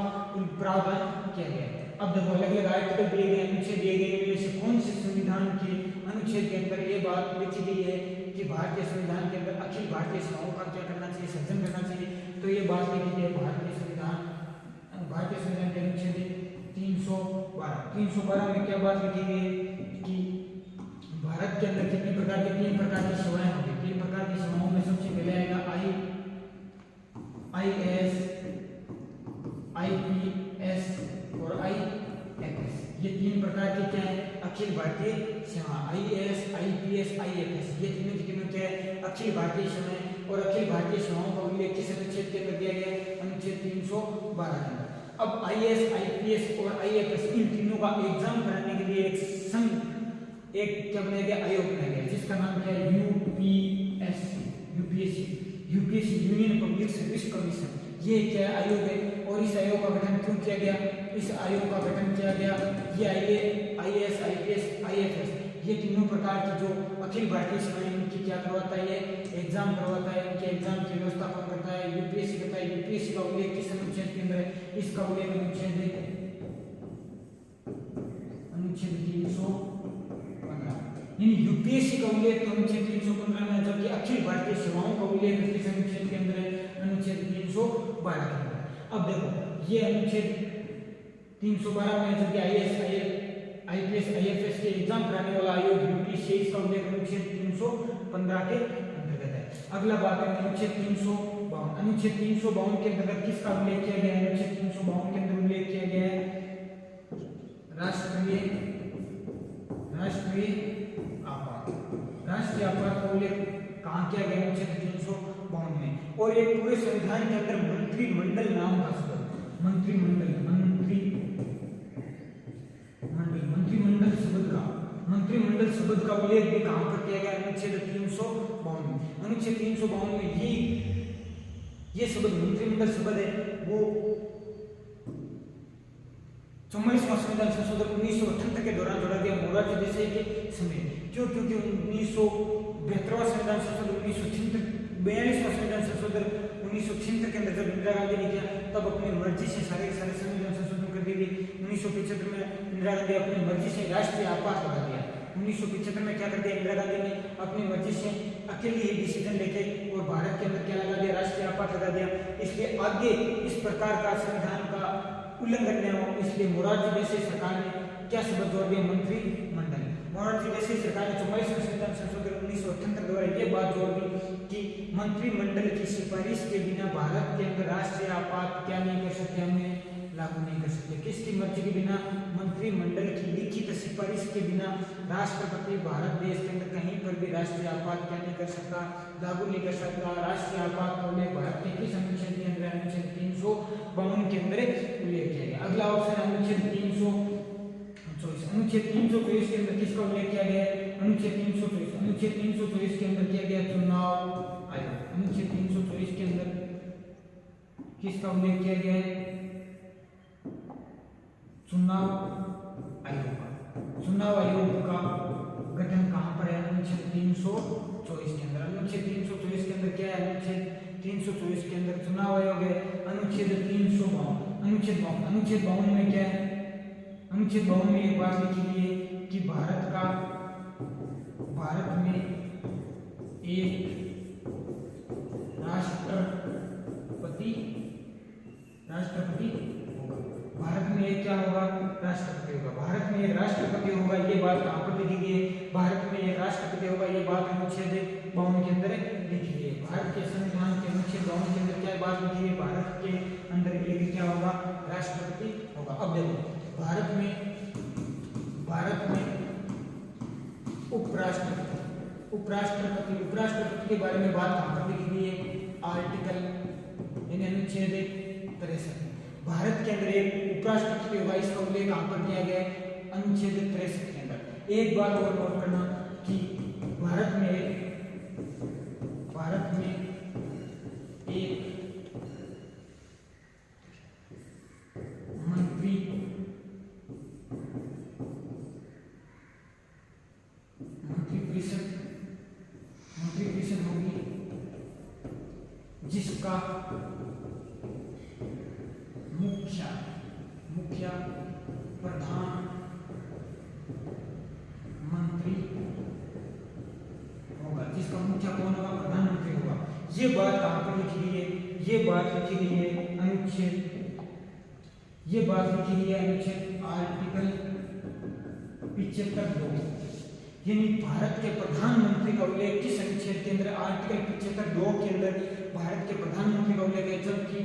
प्रावधान किया गया? अब देखो अलग अलग आर्टिकल दिए गए, अनुच्छेद दिए गए, इनमें से कौन से संविधान के अनुच्छेद के अंदर ये बात लिखी गई है कि भारतीय संविधान के अंदर अखिल भारतीय सेवाओं का क्या करना चाहिए? सृजन करना चाहिए। तो ये बात लिखी गई है भारतीय संविधान के अनुच्छेद 312 में क्या बात लिखी गई है कि भारत के अंदर कितनी प्रकार की 3 प्रकार की सेवाएं होंगी। 3 प्रकार की सेवाओं में सबसे पहले आएगा IAS, IPS और IFS। ये 3 प्रकार की क्या है? अखिल भारतीय सेवा। IAS, IPS, IFS ये तीनों क्या है? अखिल भारतीय सेवाएं। और अखिल भारतीय सेवाओं का उल्लेख किस अनुच्छेद के अंदर दिया गया है? अनुच्छेद 312 के अंदर। अब आईएएस, आईपीएस और आईएफएस इन तीनों का एग्जाम कराने के लिए एक क्या बनाया गया, आयोग बनाया गया, जिसका नाम क्या है, UPSC union public service commission. ये क्या आयोग है और इस आयोग का गठन क्यों किया गया, इस आयोग का गठन किया गया, ये आईएएस, आईपीएस, आईएफएस ये तीनों प्रकार की जो अखिल भारतीय सेवाएं इनकी क्या करवाता है, ये एग्जाम करवाता है, इनके एग्जाम की व्यवस्था कौन करता है, यूपीएससी करता है। यूपीएससी का उल्लेख किस अनुच्छेद के अंदर है, इसका उल्लेख अनुच्छेद 315, यानी यूपीएससी का उल्लेख तो अनुच्छेद 315 में, जबकि अखिल भारतीय सेवाओं का उल्लेख किस अनुच्छेद के अंदर है, अनुच्छेद 312 के अंदर। अब देखो ये अनुच्छेद 312 में जबकि आईपीएस, आईएफएस के एग्जाम कराने वाला आयोग यूपीएससी, इसका उल्लेख अनुच्छेद 315 के अंतर्गत है। अगला बात है अनुच्छेद 352। अनुच्छेद 352 के अंतर्गत किसका उल्लेख किया गया है, अनुच्छेद 352 के अंदर उल्लेख किया गया है राष्ट्रीय आपात का उल्लेख कहाँ किया गया, अनुच्छेद 352 में। और एक पूरे संविधान के अंदर मंत्रिमंडल नाम का शब्द, मंत्रिमंडल शब्द का उल्लेख भी कहां पर किया गया, अनुच्छेद 352 में। अनुच्छेद 352 में ये शब्द मंत्रिमंडल शब्द है वो 44वां संविधान संशोधन 1978 के दौरान जोड़ा गया मोरारजी देसाई के समय। क्यों, क्योंकि 1972वां संविधान संशोधन 42वां संविधान संशोधन 1976 के अंदर जब इंदिरा गांधी ने किया तब अपनी मर्जी से सारे संविधान संशोधन कर दिए। 1975 में इंदिरा गांधी अपनी मर्जी से राष्ट्रीय आपात लगा दिया। 1975 में क्या कर दिया, इंदिरा गांधी ने अपनी मर्जी से अकेली ही डिसीजन लेके और भारत के अंदर क्या लगा दिया, राष्ट्रीय आपात लगा दिया। इसलिए आगे इस प्रकार का संविधान का उल्लंघन न हो, इसलिए मोरारजी देसाई सरकार ने क्या शब्द जोड़ दिया, मंत्रिमंडल। मोरारजी देसाई सरकार ने 44वां संविधान संशोधन 1978 द्वारा ये बात जोड़ दी कि मंत्रिमंडल की सिफारिश के बिना भारत के अंदर राष्ट्रीय आपात क्या नहीं कर सकते, हमें लागू नहीं कर सकते। किसकी मर्जी के बिना, मंत्रिमंडल की लिखित सिफारिश के बिना राष्ट्रपति भारत देश के अंदर कहीं पर भी राष्ट्रीय आपात क्या नहीं कर सकता, लागू नहीं कर सकता। राष्ट्रीय आपात का उल्लेख भारत के किस अनुच्छेद के अंदर, अनुच्छेद 352 के अंदर उल्लेख किया गया। अगला ऑप्शन अनुच्छेद 324। अनुच्छेद 324 के अंदर किसका उल्लेख किया गया है, अनुच्छेद 324। अनुच्छेद 324 के अंदर किया गया चुनाव आयोग। अनुच्छेद 324 के अंदर किसका उल्लेख किया गया है, चुनाव आयोग का गठन कहां पर है, अनुच्छेद 324 के अंदर। अनुच्छेद 324 के अंदर क्या है, अनुच्छेद 324 के अंदर चुनाव आयोग है। अनुच्छेद 352 में क्या है, अनुच्छेद 52 में एक बात लिखी गई है कि भारत में एक राष्ट्रपति होगा। भारत में एक क्या होगा, राष्ट्रपति होगा। भारत में एक राष्ट्रपति होगा, ये बात कहां पर लिखी गई है, भारत में एक राष्ट्रपति होगा, ये बात अनुच्छेद 52 के अंदर लिखी गई है। भारत के संविधान के अनुच्छेद 52 के अंदर क्या बात लिखी है, भारत के अंदर एक क्या होगा, राष्ट्रपति होगा। अब देखो भारत में उपराष्ट्रपति के बारे में बात कहां पर लिखी गई है, आर्टिकल यानी अनुच्छेद 63। भारत के अंदर एक उपराष्ट्रपति होगा, इसका उल्लेख कहां पर किया गया है, अनुच्छेद 63 के अंदर। एक बात और नोट करना कि भारत में एक मंत्रिपरिषद होगी जिसका मुखिया प्रधानमंत्री होगा, जिसका मुखिया कौन होगा, प्रधानमंत्री होगा। ये बात कहां पर लिखी गई है, ये बात लिखी गई है अनुच्छेद आर्टिकल 75(2)। यानी भारत के प्रधानमंत्री का उल्लेख किस अनुच्छेद के अंदर, आर्टिकल 75(2) के अंदर भारत के प्रधानमंत्री का उल्लेख है। जबकि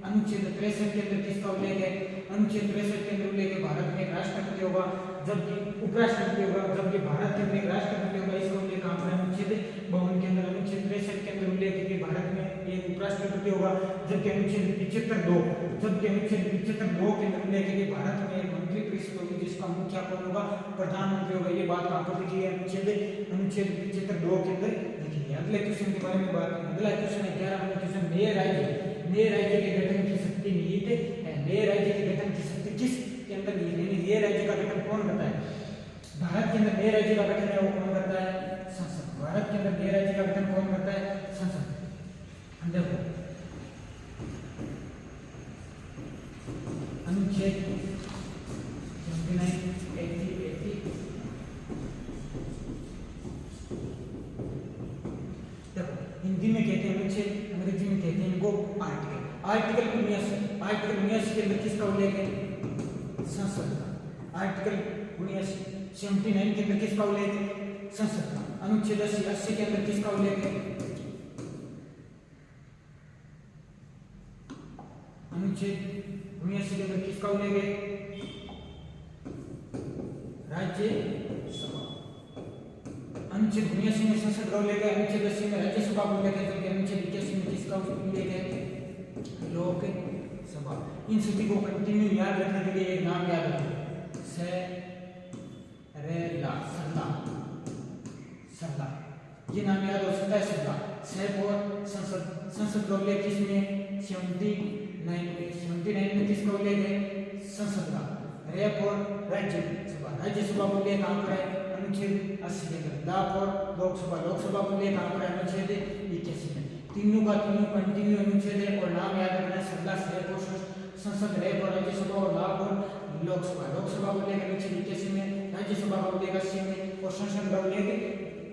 अनुच्छेद 63 के अंदर किसका उल्लेख है, अनुच्छेद 63 के अंदर उल्लेख है भारत में एक राष्ट्रपति होगा, जबकि उपराष्ट्रपति होगा, जबकि भारत के अंदर एक राष्ट्रपति होगा, इसका उल्लेख कहां पर, अनुच्छेद 52 के अंदर। अनुच्छेद 63 के अंदर उल्लेख है कि भारत में एक राष्ट्रपति होगा। जबकि अनुच्छेद 75(2) जबकि अनुच्छेद 75(2) के अंदर लिखा कि भारत में एक मंत्री परिषद होगी जिसका मुखिया कौन होगा, प्रधानमंत्री होगा। ये बात कहां पर लिखी है, अनुच्छेद 75(2) के अंदर लिखी है। अगले क्वेश्चन के बारे में बात करें। अगला क्वेश्चन है 11वां क्वेश्चन, नए राज्य के गठन की शक्ति निहित है। नए राज्य के गठन की शक्ति किसके अंदर निहित है, नए राज्य का गठन कौन करता है? भारत के अंदर नए राज्य का गठन है वो कौन करता है? संसद। भारत के अंदर नए राज्य का गठन कौन करता है? संसद। देखो अनुच्छेद 79 80 देखो हिंदी में कहते हैं अनुच्छेद, अंग्रेजी में कहते हैं इनको आर्टिकल। आर्टिकल 79 के अंदर किसका उल्लेख है? संसद का। आर्टिकल 79 के अंदर किसका उल्लेख है? संसद का। अनुच्छेद 80 के अंदर किसका उल्लेख है? अनुच्छेद 79 के अंदर किसका उल्लेख है? राज्यसभा। अनुच्छेद 79 में संसद का उल्लेख है, अनुच्छेद 80 में राज्यसभा का उल्लेख है, जबकि अनुच्छेद 81 में किसका उल्लेख है? लोकसभा। इन सभी को कंटिन्यू याद रखने के लिए एक नाम याद रखो, सरला। ये नाम याद हो सकता है, सरला। सैप और संसद का उल्लेख किसमें? 79 में किसका उल्लेख है? संसद का। रेप और राज्यसभा को उल्लेख कहां पर है? अनुच्छेद 80 के अंदर। लाभ और लोकसभा को उल्लेख कहां पर है? अनुच्छेद 81 में। तीनों का तीनों कंटिन्यू अनुच्छेद है और नाम याद रखना है, सरला, सैप और संसद, रेप और राज्यसभा और लाभ और लोकसभा को उल्लेख अनुच्छेद 81 में, राज्यसभा का उल्लेख 80 में और संसद का उल्लेख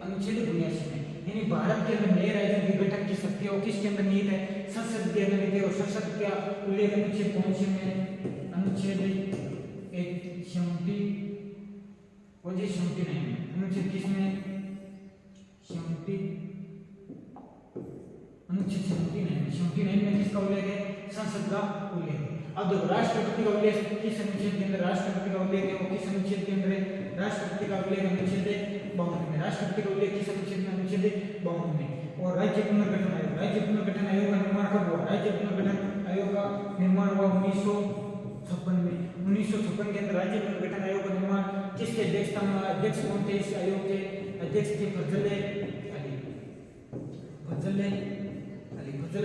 अनुच्छेद 79 में। यानी भारत के अंदर नए राज्यों की गठन की शक्ति और किसके अंदर निहित है? संसद के अंदर निहित है। और संसद का उल्लेख अनुच्छेद कौन से में? अनुच्छेद 79 और 79 में। अनुच्छेद किसमें? अनुच्छेद 79 में किसका उल्लेख है? संसद का उल्लेख है। अब देखो राष्ट्रपति का उल्लेख किस अनुच्छेद के अंदर? राष्ट्रपति का उल्लेख है वो किस अनुच्छेद के अंदर है? राष्ट्रपति का उल्लेख अनुच्छेद 52 में। राष्ट्रपति का उल्लेख किस अनुच्छेद में? अनुच्छेद 52 में। और राज्य पुनर्गठन आयोग का निर्माण कब हुआ? राज्य पुनर्गठन आयोग का निर्माण हुआ 1956 में। 1956 के अंदर राज्य पुनर्गठन आयोग का निर्माण किसके अध्यक्षता में? अध्यक्ष कौन थे इस आयोग के? अध्यक्ष थे फजल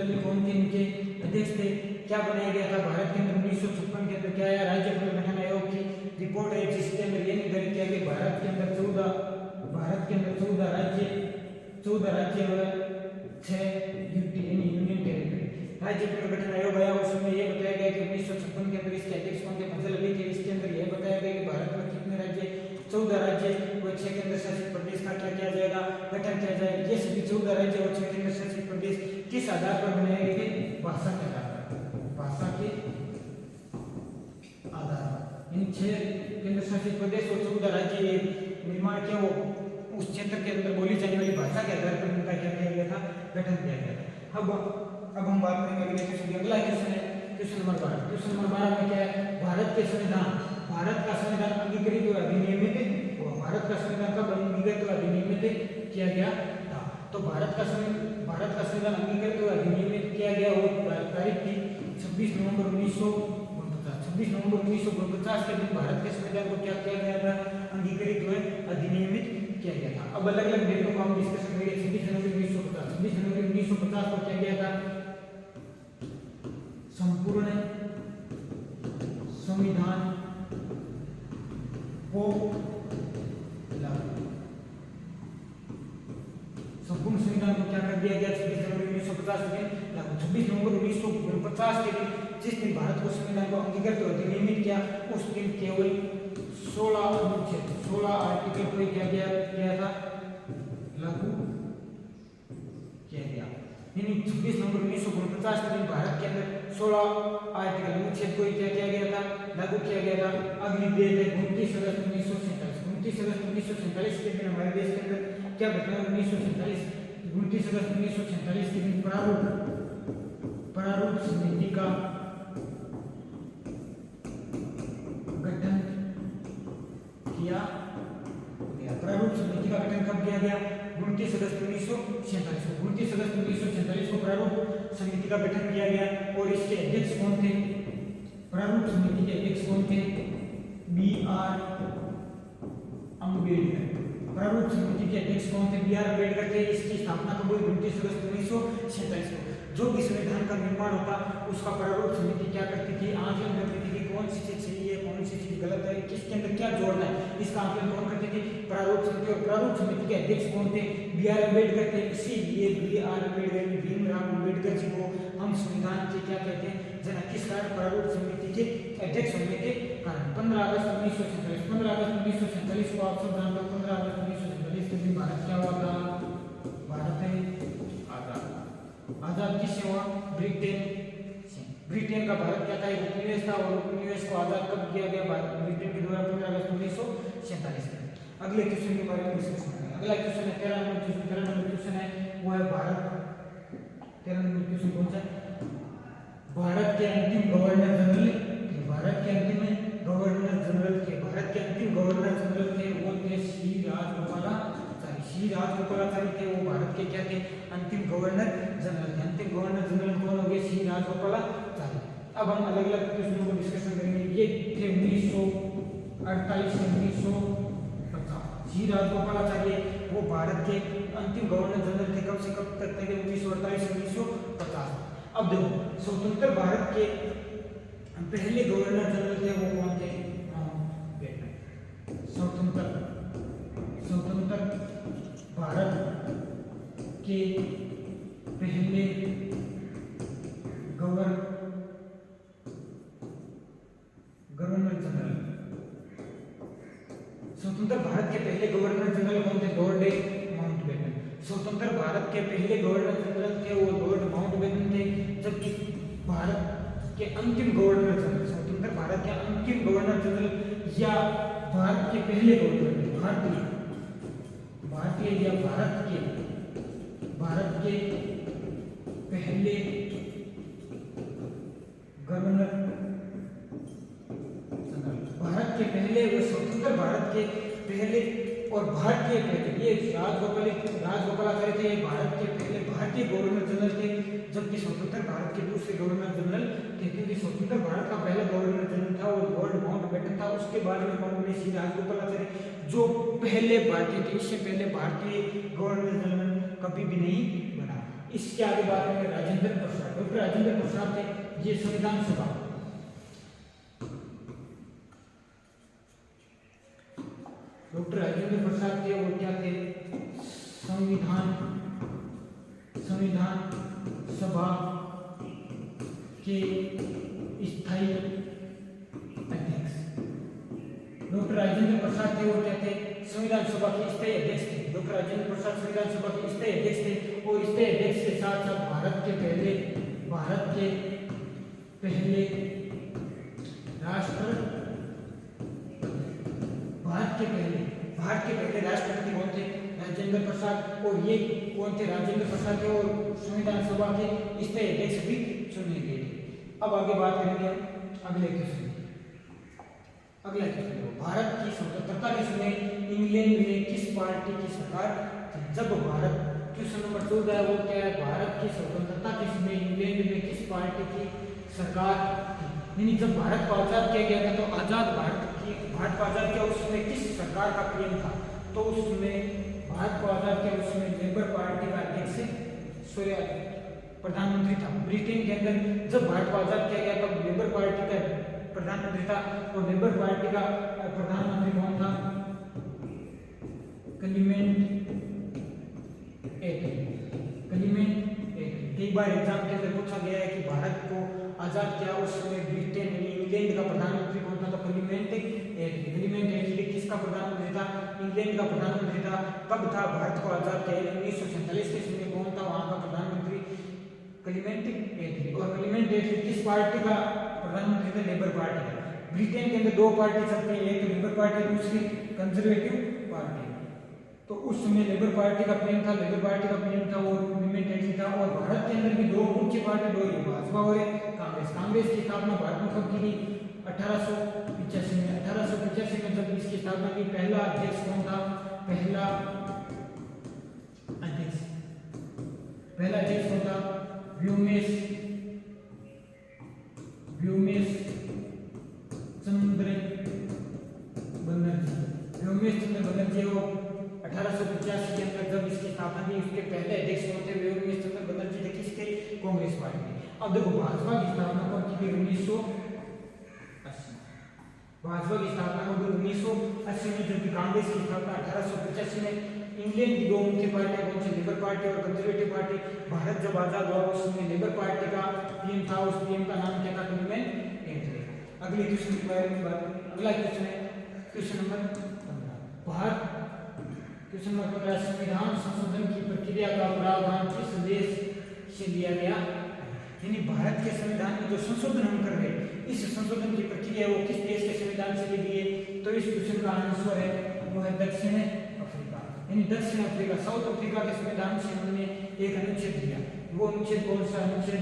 अली कौन थे इनके अध्यक्ष थे? क्या बनाया गया था भारत के अंदर 1956 के अंदर? क्या है? राज्य पुनर्गठन आयोग की रिपोर्ट है जिसके अंदर ये निर्धारित किया कि भारत के अंदर 14 राज्य और 6 यूनियन टेरिटरी। राज्य पुनर्गठन आयोग आया उसमें यह बताया गया कि 1956 के अंदर इसके अध्यक्ष कौन थे? फजल अली थे। इसके अंदर यह बताया गया कि भारत में कितने राज्य? 14 राज्य व 6 केंद्र शासित प्रदेश का क्या किया जाएगा? गठन किया जाएगा। ये सभी 14 राज्य और 6 केंद्र शासित प्रदेश किस आधार पर बनाए गए? भाषा के आधार पर। इन 6 केंद्र शासित प्रदेश और 14 राज्य निर्माण किया वो उस क्षेत्र के अंदर बोली जाने वाली भाषा के आधार पर उनका क्या किया गया था? गठन किया गया था। अब हम बात करेंगे अगले क्वेश्चन की। अगला क्वेश्चन है क्वेश्चन नंबर 12। क्वेश्चन नंबर 12 में क्या है? भारत का संविधान अंगीकृत और अधिनियमित हुआ। भारत का संविधान कब अंगीकृत और अधिनियमित किया गया था? तो भारत का संविधान अंगीकृत और अधिनियमित किया गया वो तारीख थी 26 नवंबर 1949 के दिन भारत के संविधान को क्या किया गया था? अंगीकृत हुए अधिनियमित किया गया था। अब अलग अलग डेटों को हम डिस्कशन करेंगे। 26 जनवरी 1950 को क्या किया था? संपूर्ण संविधान को संपूर्ण संविधान को क्या कर दिया गया? 26 जनवरी 1950 के दिन लागू। 26 नवंबर 1950 के दिन जिस दिन भारत को संविधान को अंगीकृत और अधिनियमित किया उस दिन केवल 16 आर्टिकल को क्या किया था? लागू किया गया। यानी 26 नवंबर 1949 के दिन भारत के अंदर 16 आर्टिकल अनुच्छेद को क्या किया गया था? लागू किया गया था। अगली डेट है 29 अगस्त 1947 के दिन हमारे देश के अंदर क्या घटना? 29 अगस्त 1947 के दिन प्रारूप समिति का गठन किया गया। प्रारूप समिति का गठन कब किया गया? 29 अगस्त 1947 को। 29 अगस्त 1947 को प्रारूप समिति का गठन किया गया और इसके अध्यक्ष कौन थे? प्रारूप समिति के अध्यक्ष कौन थे? B R Ambedkar. प्रारूप समिति के अध्यक्ष कौन थे? बी आर अम्बेडकर थे। इसकी स्थापना कब हुई? 29 अगस्त 1947 को। जो भी संविधान का निर्माण होता उसका प्रारूप समिति क्या करती थी? आकलन करती थी कि कौन सी चीज सही है, कौन सी चीज गलत है, किसके अंदर क्या जोड़ना है, इसका आकलन कौन करती थी? प्रारूप समिति। और प्रारूप समिति के अध्यक्ष कौन थे? बी आर अम्बेडकर थे। इसीलिए बी आर अम्बेडकर, भीमराव अम्बेडकर जी को हम संविधान के क्या कहते हैं? जनक। किस कारण? प्रारूप समिति के अध्यक्ष होने के कारण। 15 अगस्त 1947, 15 अगस्त 1947 को आप सब जानते हो। 15 अगस्त 1947 के दिन भारत क्या हुआ था? भारत आजाद किससे हुआ? ब्रिटेन से। ब्रिटेन का भारत क्या था? एक उपनिवेश था और उपनिवेश को आजाद कब किया गया? भारत ब्रिटेन के द्वारा 15 अगस्त 1947 में। अगले क्वेश्चन के बारे में डिस्कस करेंगे। अगला क्वेश्चन है 13 नंबर क्वेश्चन है वो है भारत। 13 नंबर क्वेश्चन कौन सा है? भारत के अंतिम गवर्नर जनरल, भारत के अंतिम गवर्नर जनरल थे, भारत के अंतिम गवर्नर जनरल थे वो थे श्री राजगोपालाचारी। श्री राजगोपालाचारी थे वो भारत के क्या थे? अंतिम गवर्नर जनरल थे। अंतिम गवर्नर जनरल कौन हो गए? श्री राजगोपालाचारी। अब हम अलग अलग क्वेश्चनों को डिस्कशन करेंगे। ये थे 1948 से 1950। श्री राजगोपालाचारी वो भारत के अंतिम गवर्नर जनरल थे। कब से कब तक थे? 1948 से 1950। अब देखो, स्वतंत्र भारत के पहले गवर्नर जनरल थे वो कौन थे? स्वतंत्र भारत के पहले गवर्नर जनरल, स्वतंत्र भारत के पहले गवर्नर जनरल कौन थे? Lord Mountbatten. स्वतंत्र भारत के पहले गवर्नर जनरल थे वो लॉर्ड माउंटबेटन थे। जबकि भारत के अंतिम गवर्नर जनरल, स्वतंत्र भारत के अंतिम गवर्नर जनरल या भारत के पहले गवर्नर, भारतीय या भारत के पहले गवर्नर जनरल, भारत के पहले वो स्वतंत्र भारत के पहले और भारतीय पहले, ये राजगोपालाचारी थे, ये भारत के पहले भारतीय गवर्नर जनरल थे। जबकि स्वतंत्र भारत के दूसरे गवर्नर जनरल थे, क्योंकि स्वतंत्र भारत का पहला गवर्नर जनरल था वो लॉर्ड माउंटबेटन था। उसके बाद में कौन बने? श्री राजगोपालाचारी, जो पहले भारतीय थे। इससे पहले भारतीय गवर्नर जनरल कभी भी नहीं बना। इसके आगे बात करेंगे राजेंद्र प्रसाद। डॉक्टर राजेंद्र प्रसाद थे, ये संविधान सभा, डॉक्टर राजेंद्र प्रसाद थे वो क्या थे? संविधान सभा के स्थायी अध्यक्ष। डॉक्टर राजेंद्र प्रसाद थे वो क्या थे? संविधान सभा के स्थायी अध्यक्ष थे। डॉक्टर राजेंद्र प्रसाद संविधान सभा के स्थायी अध्यक्ष थे और स्थायी अध्यक्ष के साथ साथ भारत के पहले राष्ट्रपति कौन थे? राजेंद्र प्रसाद। और ये कौन थे? राजेंद्र प्रसाद थे और संविधान सभा के स्थायी अध्यक्ष भी चुने गए थे। अब आगे बात करेंगे अगले क्वेश्चन। अगला क्वेश्चन, भारत की स्वतंत्रता के समय इंग्लैंड में किस पार्टी की सरकार थी? जब भारत, क्वेश्चन नंबर 14 है वो क्या है? भारत की स्वतंत्रता के समय इंग्लैंड में किस पार्टी की सरकार थी? यानी जब भारत को आजाद किया गया था तो आजाद भारत को आजाद किया उस समय किस सरकार का पीएम था? तो उस समय भारत को आजाद किया उस समय लेबर पार्टी का अध्यक्ष प्रधानमंत्री था। ब्रिटेन के अंदर जब भारत को आजाद किया गया तब लेबर पार्टी का प्रधानमंत्री था और लेबर पार्टी का प्रधानमंत्री कौन था? क्लेमेंट एटली। कई बार एग्जाम के अंदर पूछा गया है कि भारत को आजाद किया उस समय ब्रिटेन यानी इंग्लैंड का प्रधानमंत्री कौन था? तो क्लेमेंट एटली किसका प्रधानमंत्री था? इंग्लैंड का प्रधानमंत्री था। कब था भारत को आजाद किया? 1947 के समय कौन था वहां का प्रधानमंत्री? क्लेमेंट एटली। और क्लेमेंट एटली किस पार्टी का प्रधानमंत्री थे? लेबर पार्टी का। ब्रिटेन के अंदर दो पार्टी चलती है, एक लेबर पार्टी और दूसरी कंजर्वेटिव पार्टी। तो उस समय लेबर पार्टी का पीएम था, वो क्लेमेंट एटली था। और भारत के अंदर भी दो मुख्य पार्टी, दो ही, भाजपा और कांग्रेस। कांग्रेस की स्थापना भारत में कब की गई? 1885 में। 1885 में जब इसकी स्थापना की, पहला अध्यक्ष कौन था? पहला अध्यक्ष कौन था? व्योमेश चंद्र बनर्जी। व्योमेश चंद्र बनर्जी वो 1885 के अंदर जब इसकी स्थापना की, उसके पहले अध्यक्ष होते व्योमेश चंद्र बनर्जी थे किसके? कांग्रेस पार्टी के। अब देखो भाजपा की स्थापना कब की गई? 1980। भाजपा की स्थापना कब हुई? 1980 में, जबकि कांग्रेस की स्थापना 1885 में। इंग्लैंड की दो मुख्य पार्टियां कौन सी? लेबर पार्टी और कंजर्वेटिव पार्टी। भारत जब आजाद हुआ उस समय लेबर पार्टी का पीएम था, उस पीएम का नाम क्या था? अगले क्वेश्चन के बारे में बात। अगला क्वेश्चन है question number 15। Bharat question number 15, संविधान संशोधन की प्रक्रिया का प्रावधान किस देश से लिया गया? यानी भारत के संविधान में जो संशोधन हम कर रहे हैं, इस संशोधन की प्रक्रिया वो किस देश के संविधान से ली गई है? तो इस क्वेश्चन का आंसर है वो है दक्षिण अफ्रीका। यानी दक्षिण अफ्रीका, साउथ अफ्रीका के संविधान से हमने एक अनुच्छेद लिया। वो अनुच्छेद कौन सा? अनुच्छेद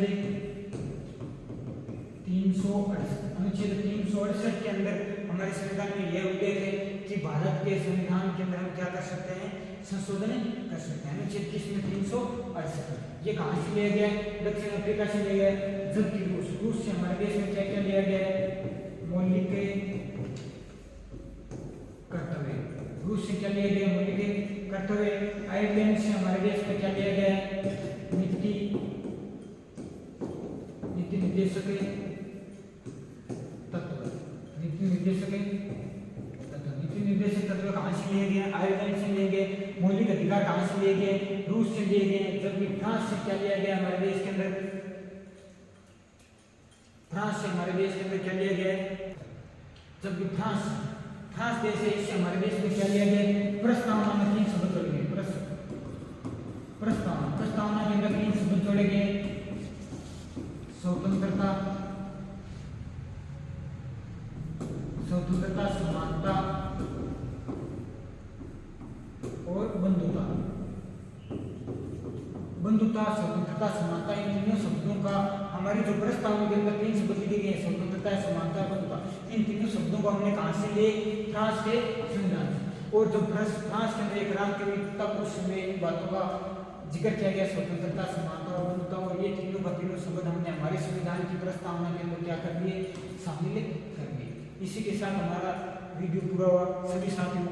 368। अनुच्छेद 368 के अंदर हमारे संविधान में यह उल्लेख है कि भारत के संविधान के अंदर हम क्या कर सकते हैं? संशोधन कर सकते हैं। अनुच्छेद किसमें? 368। ये कहाँ से लिया गया है? दक्षिण अफ्रीका से लिया गया है। जबकि रूस से हमारे देश में क्या क्या लिया गया है? मौलिक कर्तव्य। रूस से क्या लिया गया? मौलिक कर्तव्य। आयरलैंड से हमारे देश में क्या लिया गया है? नीति निर्देशक तत्व। नीति निर्देशक तत्व कहाँ से लिए गए? आयरलैंड से लिए गए। मौलिक अधिकार कहाँ से लिए गए? रूस से लिए गए। जबकि फ्रांस से क्या लिया गया हमारे देश के अंदर? फ्रांस से हमारे देश के अंदर क्या लिया गया? जबकि फ्रांस देश है, इससे हमारे देश में क्या लिया गया? प्रस्तावना में 3 शब्द जोड़े गए। प्रस्तावना के अंदर 3 शब्द जोड़े गए। स्वतंत्रता, समानता और बंधुता। स्वतंत्रता, समानता, इन तीनों शब्दों का हमारी जो प्रस्तावना के अंदर 3 शब्द लिखे गए हैं, स्वतंत्रता, समानता, बंधुता, इन तीनों शब्दों को हमने कहां से लिए? फ्रांस के संविधान से। और जब फ्रांस के अंदर एक क्रांति हुई तब उस समय इन बातों का जिक्र किया गया, स्वतंत्रता, समानता और बंधुता, और ये तीनों का तीनों शब्द हमने हमारे संविधान की प्रस्तावना के अंदर क्या कर दिए? शामिल कर दिए। इसी के साथ हमारा वीडियो पूरा हुआ। सभी साथियों,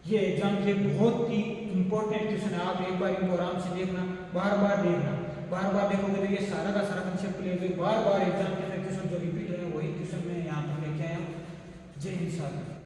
ये एग्जाम के बहुत ही इंपॉर्टेंट क्वेश्चन है। आप एक बार इनको आराम से देखना, बार बार देखना। बार बार देखोगे तो ये सारा का सारा कंसेप्ट क्लियर हो। बार बार एग्जाम के अंदर क्वेश्चन जो रिपीट हो वही क्वेश्चन मैं यहाँ पर लेके आया हूँ। जय हिंद साथियों।